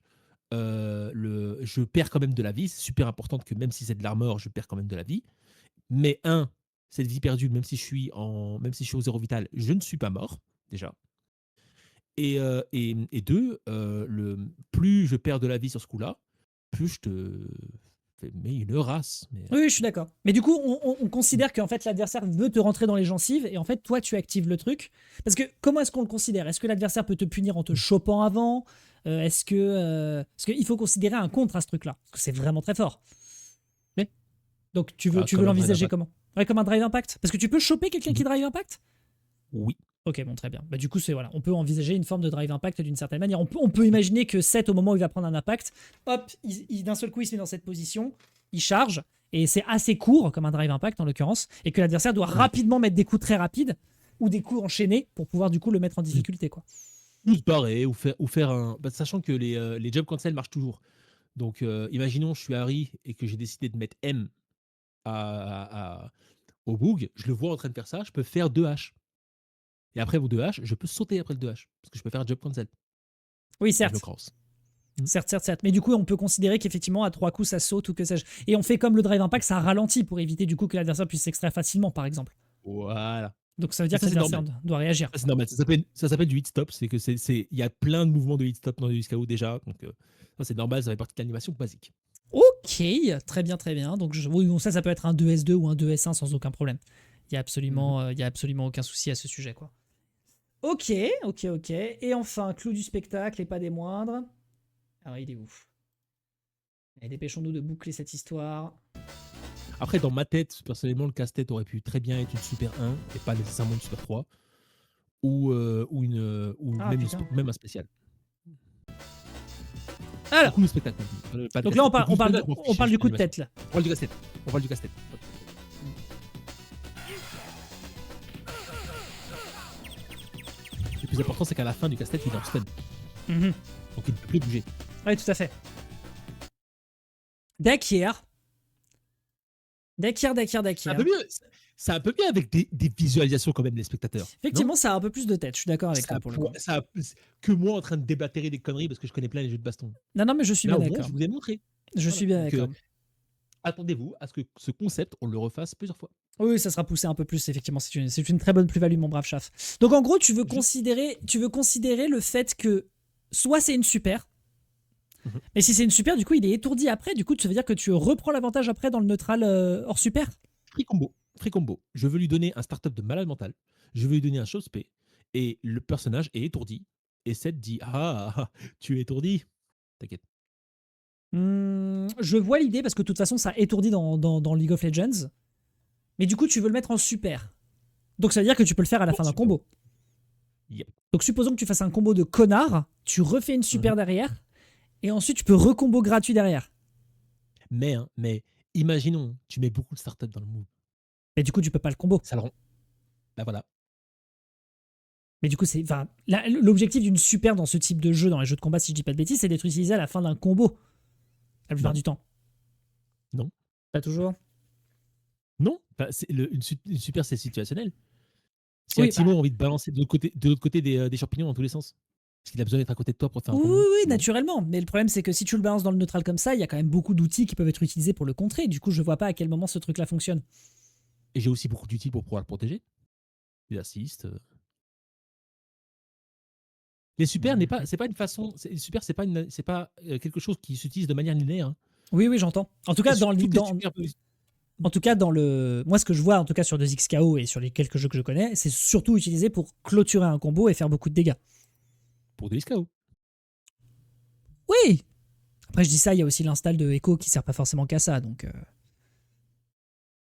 Je perds quand même de la vie. C'est super important que même si c'est de l'armor, je perds quand même de la vie. Mais cette vie perdue, même si je suis au zéro vital, je ne suis pas mort déjà. Et deux, plus je perds de la vie sur ce coup-là, plus je te mets une race. Mais, Oui, je suis d'accord. Mais du coup, on considère qu'en fait l'adversaire veut te rentrer dans les gencives et en fait toi tu actives le truc. Parce que comment est-ce qu'on le considère? Est-ce que l'adversaire peut te punir en te chopant avant? Parce qu'il faut considérer un contre à ce truc-là. Parce que c'est vraiment très fort. Mais Donc tu veux comme un drive l'envisager impact. comment? Ouais, comme un drive impact? Parce que tu peux choper quelqu'un qui Mhm. drive impact? Oui. Ok, bon, très bien. Bah, du coup, voilà, on peut envisager une forme de drive impact d'une certaine manière. On peut imaginer que Seth, au moment où il va prendre un impact, hop, d'un seul coup, il se met dans cette position, il charge, et c'est assez court, comme un drive impact en l'occurrence, et que l'adversaire doit rapidement mettre des coups très rapides, ou des coups enchaînés, pour pouvoir du coup le mettre en difficulté, quoi. Ou se barrer, ou faire un. Bah, sachant que les jump cancel marchent toujours. Donc, imaginons, je suis Harry et que j'ai décidé de mettre M au boog, je le vois en train de faire ça, je peux faire 2 H. Et après vos 2 H, je peux sauter après le 2 H. Parce que je peux faire un jump cancel. Oui, Et je le certes. cross. Certes. Mais du coup, on peut considérer qu'effectivement, à 3 coups, ça saute ou que sais-je. Et on fait comme le drive impact, ça ralentit pour éviter du coup que l'adversaire puisse s'extraire facilement, par exemple. Voilà. Donc ça veut Mais dire que ça, c'est l'adversaire normal. doit réagir. Ça, c'est normal. Ça s'appelle du hit stop. C'est que il y a plein de mouvements de hit stop dans le KO déjà. Donc, ça, c'est normal. Ça fait partie de l'animation basique. Ok, très bien, très bien. Donc oui, bon, ça peut être un 2S2 ou un 2S1 sans aucun problème. Il y a absolument aucun souci à ce sujet, quoi. Ok. Et enfin, clou du spectacle et pas des moindres. Alors, il est ouf. Allez, dépêchons-nous de boucler cette histoire. Après, dans ma tête, personnellement, le casse-tête aurait pu très bien être une Super 1 et pas nécessairement une Super 3. Ou Ah putain. même un spécial. Du Alors, coup, le spectacle. Pas le donc là, casse-tête. Du coup, le spectacle, je m'en on fiche, parle c'est du juste coup de l'animation. tête, là. On parle du casse-tête. On parle du casse-tête. Le plus important, c'est qu'à la fin du casse-tête, il est en stun. Mhm. Donc, il ne peut plus bouger. Oui, tout à fait. Dakir. C'est un peu mieux. C'est un peu bien avec des visualisations quand même, les spectateurs. Effectivement, ça a un peu plus de tête. Je suis d'accord avec Ça, toi pour le coup. que moi en train de débattérer des conneries parce que je connais plein les jeux de baston. Non, mais je suis Là, bien au moins, d'accord. je vous ai montré. Je suis bien Donc, d'accord. attendez-vous à ce que ce concept, on le refasse plusieurs fois. Oui, ça sera poussé un peu plus, effectivement. C'est une très bonne plus-value, mon brave chef. Donc, en gros, tu veux considérer le fait que soit c'est une super, mais si c'est une super, du coup, il est étourdi après. Du coup, ça veut dire que tu reprends l'avantage après dans le neutral hors super. Free combo. Je veux lui donner un start-up de malade mental. Je veux lui donner un show spé. Et le personnage est étourdi. Et Seth dit tu es étourdi. T'inquiète. Je vois l'idée parce que de toute façon, ça étourdit dans League of Legends. Mais du coup, tu veux le mettre en super. Donc, ça veut dire que tu peux le faire à la fin d'un Super. combo. Yep. Donc, supposons que tu fasses un combo de connard, tu refais une super derrière, et ensuite tu peux recombo gratuit derrière. Mais imaginons, tu mets beaucoup de start-up dans le move. Mais du coup, tu peux pas le combo. Ça le rend. Bah voilà. Mais du coup, l'objectif d'une super dans ce type de jeu, dans les jeux de combat, si je dis pas de bêtises, c'est d'être utilisé à la fin d'un combo. La plupart du temps. Non. Pas toujours. Non. Bah, une super, c'est situationnel. Si Oui, un Timo a envie de balancer de l'autre côté des champignons dans tous les sens, parce qu'il a besoin d'être à côté de toi pour faire un combo. Oui, naturellement. Mais le problème, c'est que si tu le balances dans le neutral comme ça, il y a quand même beaucoup d'outils qui peuvent être utilisés pour le contrer. Du coup, je vois pas à quel moment ce truc-là fonctionne. Et j'ai aussi beaucoup d'outils pour pouvoir le protéger. Il assiste. Les super c'est pas une façon. Les super, c'est pas quelque chose qui s'utilise de manière linéaire. Hein. Oui, j'entends. En tout cas, en tout cas, moi, ce que je vois, en tout cas sur 2XKO et sur les quelques jeux que je connais, c'est surtout utilisé pour clôturer un combo et faire beaucoup de dégâts. Pour des KO. Oui. Après, je dis ça, il y a aussi l'install de Echo qui sert pas forcément qu'à ça, donc.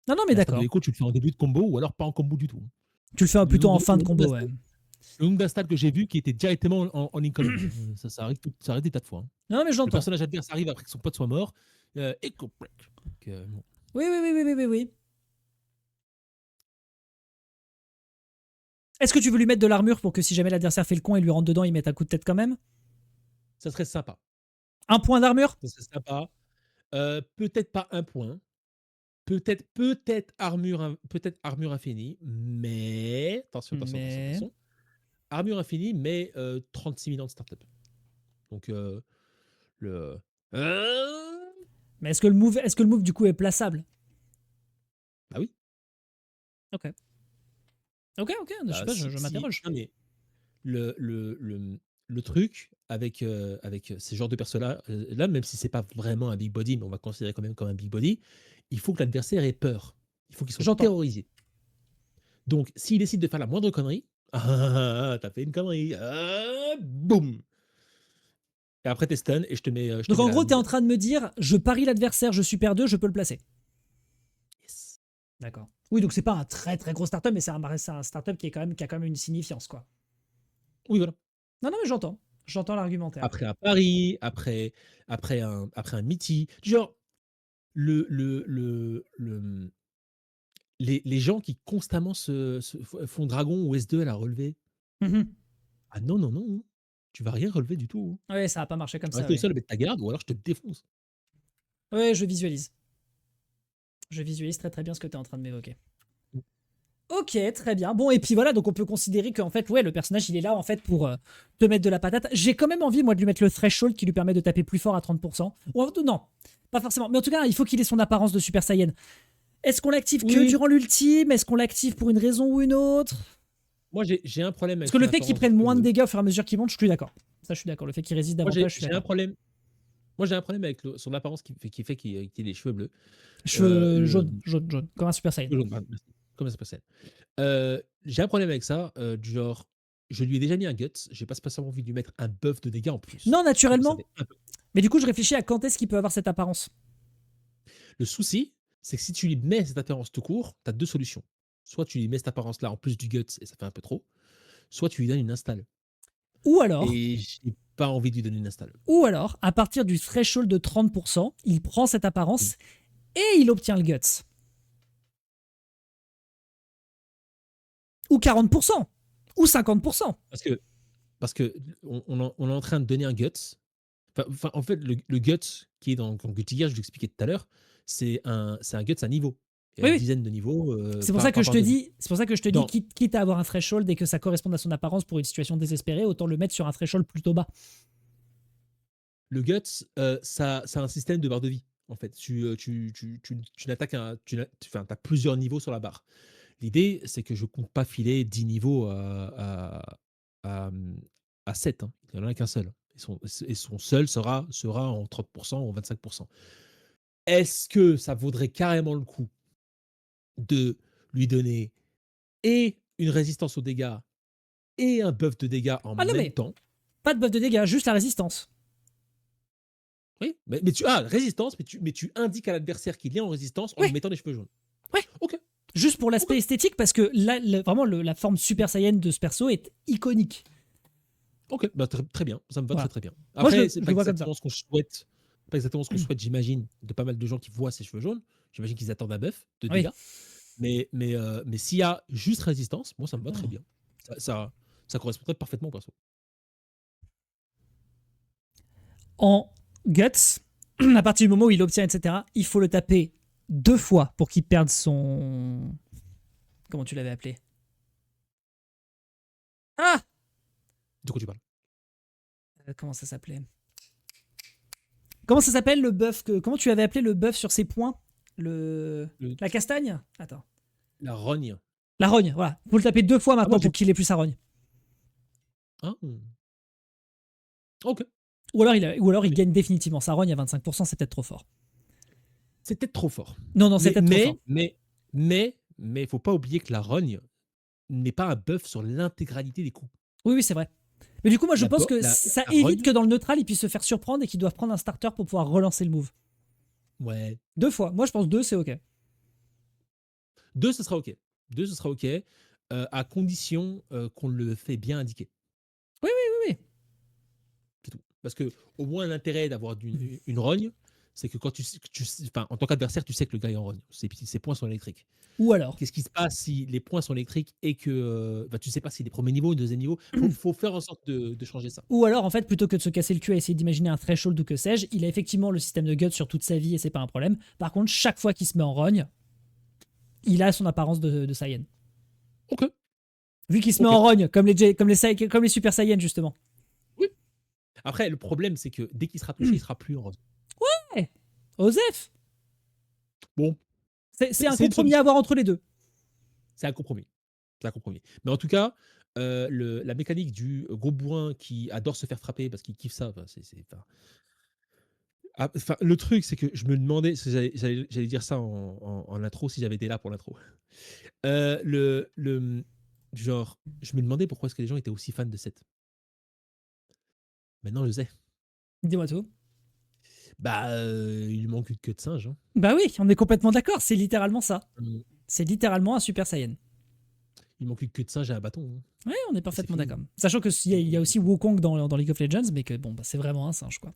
Non, mais d'accord. L'écho, tu le fais en début de combo ou alors pas en combo du tout. Tu le fais plutôt en fin de combo, ouais. Le nombre d'installs que j'ai vu qui était directement en incoming. ça arrive des tas de fois. Hein. Non, mais je l'entends. Le personnage adverse arrive après que son pote soit mort. Echo break. Bon. Oui. Est-ce que tu veux lui mettre de l'armure pour que si jamais l'adversaire fait le con et lui rentre dedans, il mette un coup de tête quand même? Ça serait sympa. Un point d'armure? Ça serait sympa. Peut-être pas un point. Peut-être armure infinie, mais attention, attention, attention, Mais. attention. Armure infinie, mais 36 000 ans de startup. Donc le Mais est-ce que le move du coup est plaçable? bah oui. Ok. Ok, ok, je sais pas, je Si m'interroge. non mais le truc avec ces genres de persos-là, là, même si c'est pas vraiment un big body, mais on va considérer quand même comme un big body, il faut que l'adversaire ait peur. Il faut qu'il soit J'entends. terrorisé. Donc, s'il décide de faire la moindre connerie, t'as fait une connerie, boum. Et après, t'es stun et je te Donc mets en la gros, t'es en moussette. train de me dire, je parie l'adversaire, je suis pair 2, je peux le placer. Yes. D'accord. Oui, donc c'est pas un très très gros startup, mais c'est un startup qui a quand même une signifiance, quoi. Oui, voilà. Non, non, mais j'entends. J'entends l'argumentaire. Après un pari, après un miti. Genre, le, les gens qui constamment font dragon ou S2 à la relever. Mhm. Ah non, non, non. Tu vas rien relever du tout. Ouais, ça a pas marché comme Tu vas ça, rester au oui. sol à mettre ta garde ou alors je te défonce. Ouais, je visualise. Je visualise très très bien ce que tu es en train de m'évoquer. Ok, très bien. Bon, et puis voilà, donc on peut considérer qu'en fait, ouais, le personnage, il est là en fait pour te mettre de la patate. J'ai quand même envie, moi, de lui mettre le threshold qui lui permet de taper plus fort à 30%. Non, pas forcément. Mais en tout cas, il faut qu'il ait son apparence de Super Saiyan. Est-ce qu'on l'active que Oui. durant l'ultime? Est-ce qu'on l'active pour une raison ou une autre? Moi, j'ai un problème Parce avec que son le fait qu'il apparence. prenne moins de dégâts au fur et à mesure qu'il monte, je suis d'accord. Ça, je suis d'accord. Le fait qu'il résiste Moi, davantage, je suis j'ai un d'accord. problème. Moi, j'ai un problème avec son apparence qui fait qu'il ait les cheveux bleus. Cheveux Le jaunes, jaunes, jaunes, comme un Super Saiyan. cheveux jaunes, pardon, merci. Comment ça s'appelle? J'ai un problème avec ça, du genre, je lui ai déjà mis un guts, j'ai pas spécialement envie de lui mettre un buff de dégâts en plus. Non, Je trouve que ça naturellement. fait un peu. Mais du coup, je réfléchis à quand est-ce qu'il peut avoir cette apparence. Le souci, c'est que si tu lui mets cette apparence tout court, tu as 2 solutions. Soit tu lui mets cette apparence-là en plus du guts et ça fait un peu trop, soit tu lui donnes une install. Ou alors, Et j'ai pas envie de lui donner une install. à partir du threshold de 30%, il prend cette Mmh. apparence et il obtient le guts. Ou 40%. Ou 50%. Parce que on est en train de donner un guts. Enfin, en fait, le guts qui est dans Guilty Gear, je l'expliquais tout à l'heure, c'est un guts à niveau. Il y a Oui, une oui. dizaine de niveaux C'est pour par, ça que par je te barre de vie. dis, c'est pour ça que je te dis, Dans quitte à avoir un threshold et que ça corresponde à son apparence pour une situation désespérée, autant le mettre sur un threshold plutôt bas. le guts, ça a un système de barre de vie. En fait, tu n'attaques enfin, tu as plusieurs niveaux sur la barre. L'idée, c'est que je compte pas filer 10 niveaux à, mmh, à 7, hein. Il n'y en a qu'un seul. Et son seul sera en 30% ou en 25%. Est-ce que ça vaudrait carrément le coup de lui donner et une résistance aux dégâts et un buff de dégâts en Ah non, même mais temps? pas de buff de dégâts, juste la résistance. Oui, mais résistance, mais tu indiques à l'adversaire qu'il est en résistance en lui Ouais, mettant les cheveux jaunes. ouais. OK, Juste pour OK, l'aspect esthétique, parce que là, vraiment, la forme Super Saiyan de ce perso est iconique. OK, bah, très bien, ça me va très, Voilà. très bien. Moi, Après, c'est je pas le vois comme ça. exactement ce qu'on souhaite, pas exactement ce qu'on souhaite, j'imagine, de pas mal de gens qui voient ces cheveux jaunes. J'imagine qu'ils attendent un buff de Oui. dégâts, mais s'il y a juste résistance, moi, ça me va très bien. Ça correspondrait parfaitement au perso. En guts, à partir du moment où il obtient, etc., il faut le taper 2 fois pour qu'il perde son. Comment tu l'avais appelé? Ah, De quoi tu parles? comment ça s'appelait? Comment ça s'appelle le buff Comment tu avais appelé le buff sur ses points? Le. Le La castagne? Attends. La rogne. La rogne, voilà. Faut le taper 2 fois Ah moi maintenant j'ai pour qu'il ait plus sa rogne. ah, OK, Ou alors il très bien. gagne définitivement sa rogne à 25%, c'est peut-être trop fort. C'est peut-être trop fort. Non, non, c'est Mais peut-être trop mais fort. mais mais faut pas oublier que la rogne n'est pas un buff sur l'intégralité des coups. Oui, oui, c'est vrai. Mais du coup, moi, je La pense bo que la ça la évite rogne que dans le neutral, ils puissent se faire surprendre et qu'ils doivent prendre un starter pour pouvoir relancer le move. ouais, 2 fois. Moi, je pense 2, c'est OK. 2 ce sera OK. 2 ce sera OK, à condition, qu'on le fait bien indiquer. Oui, oui, oui, C'est tout. Parce qu'au moins l'intérêt d'avoir une rogne, c'est que quand enfin, en tant qu'adversaire, tu sais que le gars est en rogne. Ses points sont électriques. Ou alors, Qu'est-ce qui se passe si les points sont électriques et que bah, tu sais pas s'il est premier niveau ou deuxième niveau? Faut faire en sorte de changer ça. ou alors, en fait, plutôt que de se casser le cul à essayer d'imaginer un threshold ou que sais-je, il a effectivement le système de guts sur toute sa vie et c'est pas un problème. Par contre, chaque fois qu'il se met en rogne, il a son apparence de Saiyan. Ok, Vu qu'il se met ok. en rogne, comme les Super Saiyans, justement. Oui. Après, le problème, c'est que dès qu'il sera touché, il sera plus en rose. Ouais, Osef, Bon, c'est un c'est une compromis à solution. avoir entre les deux. C'est un compromis. C'est un compromis. Mais en tout cas, la mécanique du gros bourrin qui adore se faire frapper parce qu'il kiffe ça, enfin, enfin, enfin, le truc, c'est que je me demandais, parce que j'allais dire ça en intro si j'avais été là pour l'intro. Genre, je me demandais pourquoi est-ce que les gens étaient aussi fans de Seth. Maintenant, je sais. Dis-moi tout. Bah, il lui manque une queue de singe. Hein. Bah oui, on est complètement d'accord, c'est littéralement ça. Hum, C'est littéralement un Super Saiyan. Il manque une queue de singe et un bâton. Hein. Ouais, on est Et c'est parfaitement fini. d'accord. Sachant que il y a aussi Wukong dans League of Legends, mais que bon, bah, c'est vraiment un singe, quoi.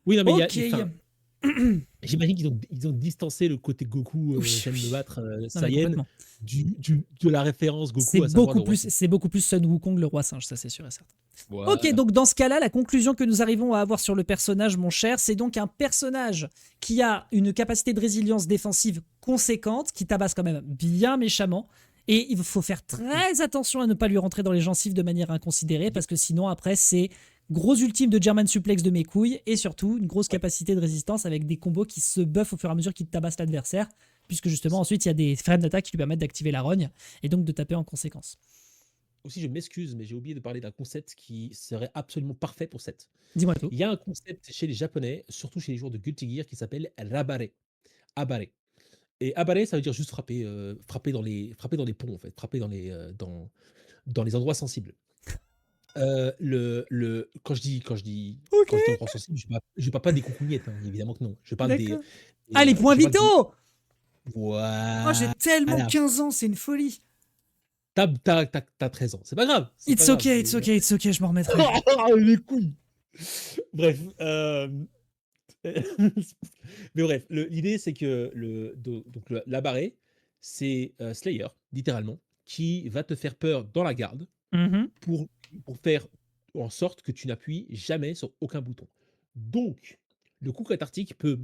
Oui, non, mais Ok. enfin, j'imagine qu'ils ont distancé le côté Goku, Oui, j'aime me oui. battre, Non, mais Saiyan, complètement. de la référence Goku, à savoir le roi singe. C'est beaucoup plus Sun Wukong, le roi singe, ça c'est sûr et certain. Ok, Voilà. donc dans ce cas-là, la conclusion que nous arrivons à avoir sur le personnage, mon cher, c'est donc un personnage qui a une capacité de résilience défensive conséquente, qui tabasse quand même bien méchamment, et il faut faire très attention à ne pas lui rentrer dans les gencives de manière inconsidérée, parce que sinon après c'est gros ultime de German suplex de mes couilles, et surtout une grosse Ouais. capacité de résistance avec des combos qui se buffent au fur et à mesure qu'il tabasse l'adversaire, puisque justement ensuite il y a des frames d'attaque qui lui permettent d'activer la rogne, et donc de taper en conséquence. Aussi, je m'excuse, mais j'ai oublié de parler d'un concept qui serait absolument parfait pour Seth. Dis-moi tout. Il y a un concept chez les Japonais, surtout chez les joueurs de Guilty Gear, qui s'appelle rabare. Abare. Et abare, ça veut dire juste frapper, frapper dans les ponts, en fait, frapper dans les endroits sensibles. Ok, Quand je dis endroits sensibles, je parle pas des coucougnettes, hein, évidemment que non. Je parle d'accord. Ah, les points je parle des. vitaux. Oh, j'ai Voilà. tellement 15 ans, c'est une folie. T'as 13 ans. C'est pas grave. C'est pas It's grave. okay, it's okay, it's okay, je m'en remettrai. Les couilles. Bref. Mais bref, l'idée c'est que la barrée, c'est Slayer, littéralement, qui va te faire peur dans la garde Mhm. pour, pour faire en sorte que tu n'appuies jamais sur aucun bouton. Donc, le coup cathartique peut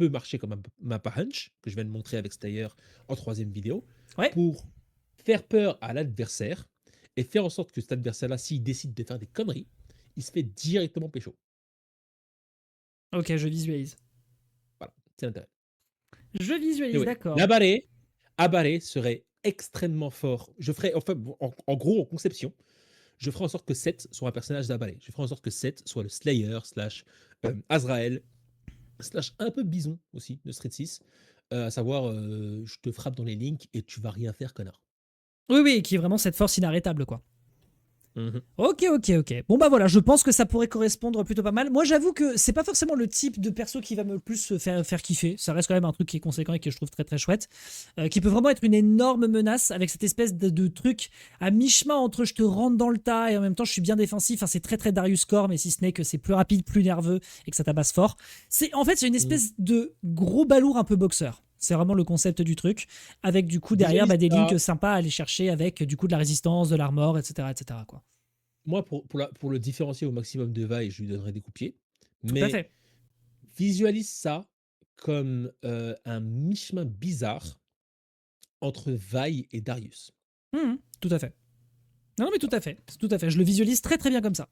marcher comme un mappa hunch, que je viens de montrer avec Slayer en troisième vidéo, Ouais. pour faire peur à l'adversaire et faire en sorte que cet adversaire-là, s'il décide de faire des conneries, il se fait directement pécho. Ok, je visualise. Voilà, c'est l'intérêt. Je Mais visualise, ouais, d'accord. Abaré serait extrêmement fort. Je ferais, enfin, en gros, en conception, je ferai en sorte que Seth soit un personnage d'Abaré. Je ferai en sorte que Seth soit le Slayer, slash Azrael, slash un peu Bison aussi, de Street 6. À savoir, je te frappe dans les links et tu vas rien faire, connard. Oui, oui, qui est vraiment cette force inarrêtable, quoi. Mhm. Ok, ok, ok. Bon bah voilà, je pense que ça pourrait correspondre plutôt pas mal. Moi j'avoue que c'est pas forcément le type de perso qui va me le plus faire kiffer. Ça reste quand même un truc qui est conséquent et que je trouve très très chouette. Qui peut vraiment être une énorme menace avec cette espèce de truc à mi-chemin entre je te rentre dans le tas et en même temps je suis bien défensif. Enfin, c'est très très Darius Core, mais si ce n'est que c'est plus rapide, plus nerveux et que ça tabasse fort. En fait c'est une Mhm. espèce de gros balourd un peu boxeur. C'est vraiment le concept du truc, avec du coup derrière Visualise des ça. links sympas à aller chercher avec du coup de la résistance, de l'armor, etc. etc. quoi. Moi, pour le différencier au maximum de vailles, je lui donnerai des coups-pieds. Tout à Mais fait. visualise ça comme un mi-chemin bizarre entre Vi et Darius. Tout à fait. Non, mais tout Voilà. à fait. Tout à fait. Je le visualise très très bien comme ça.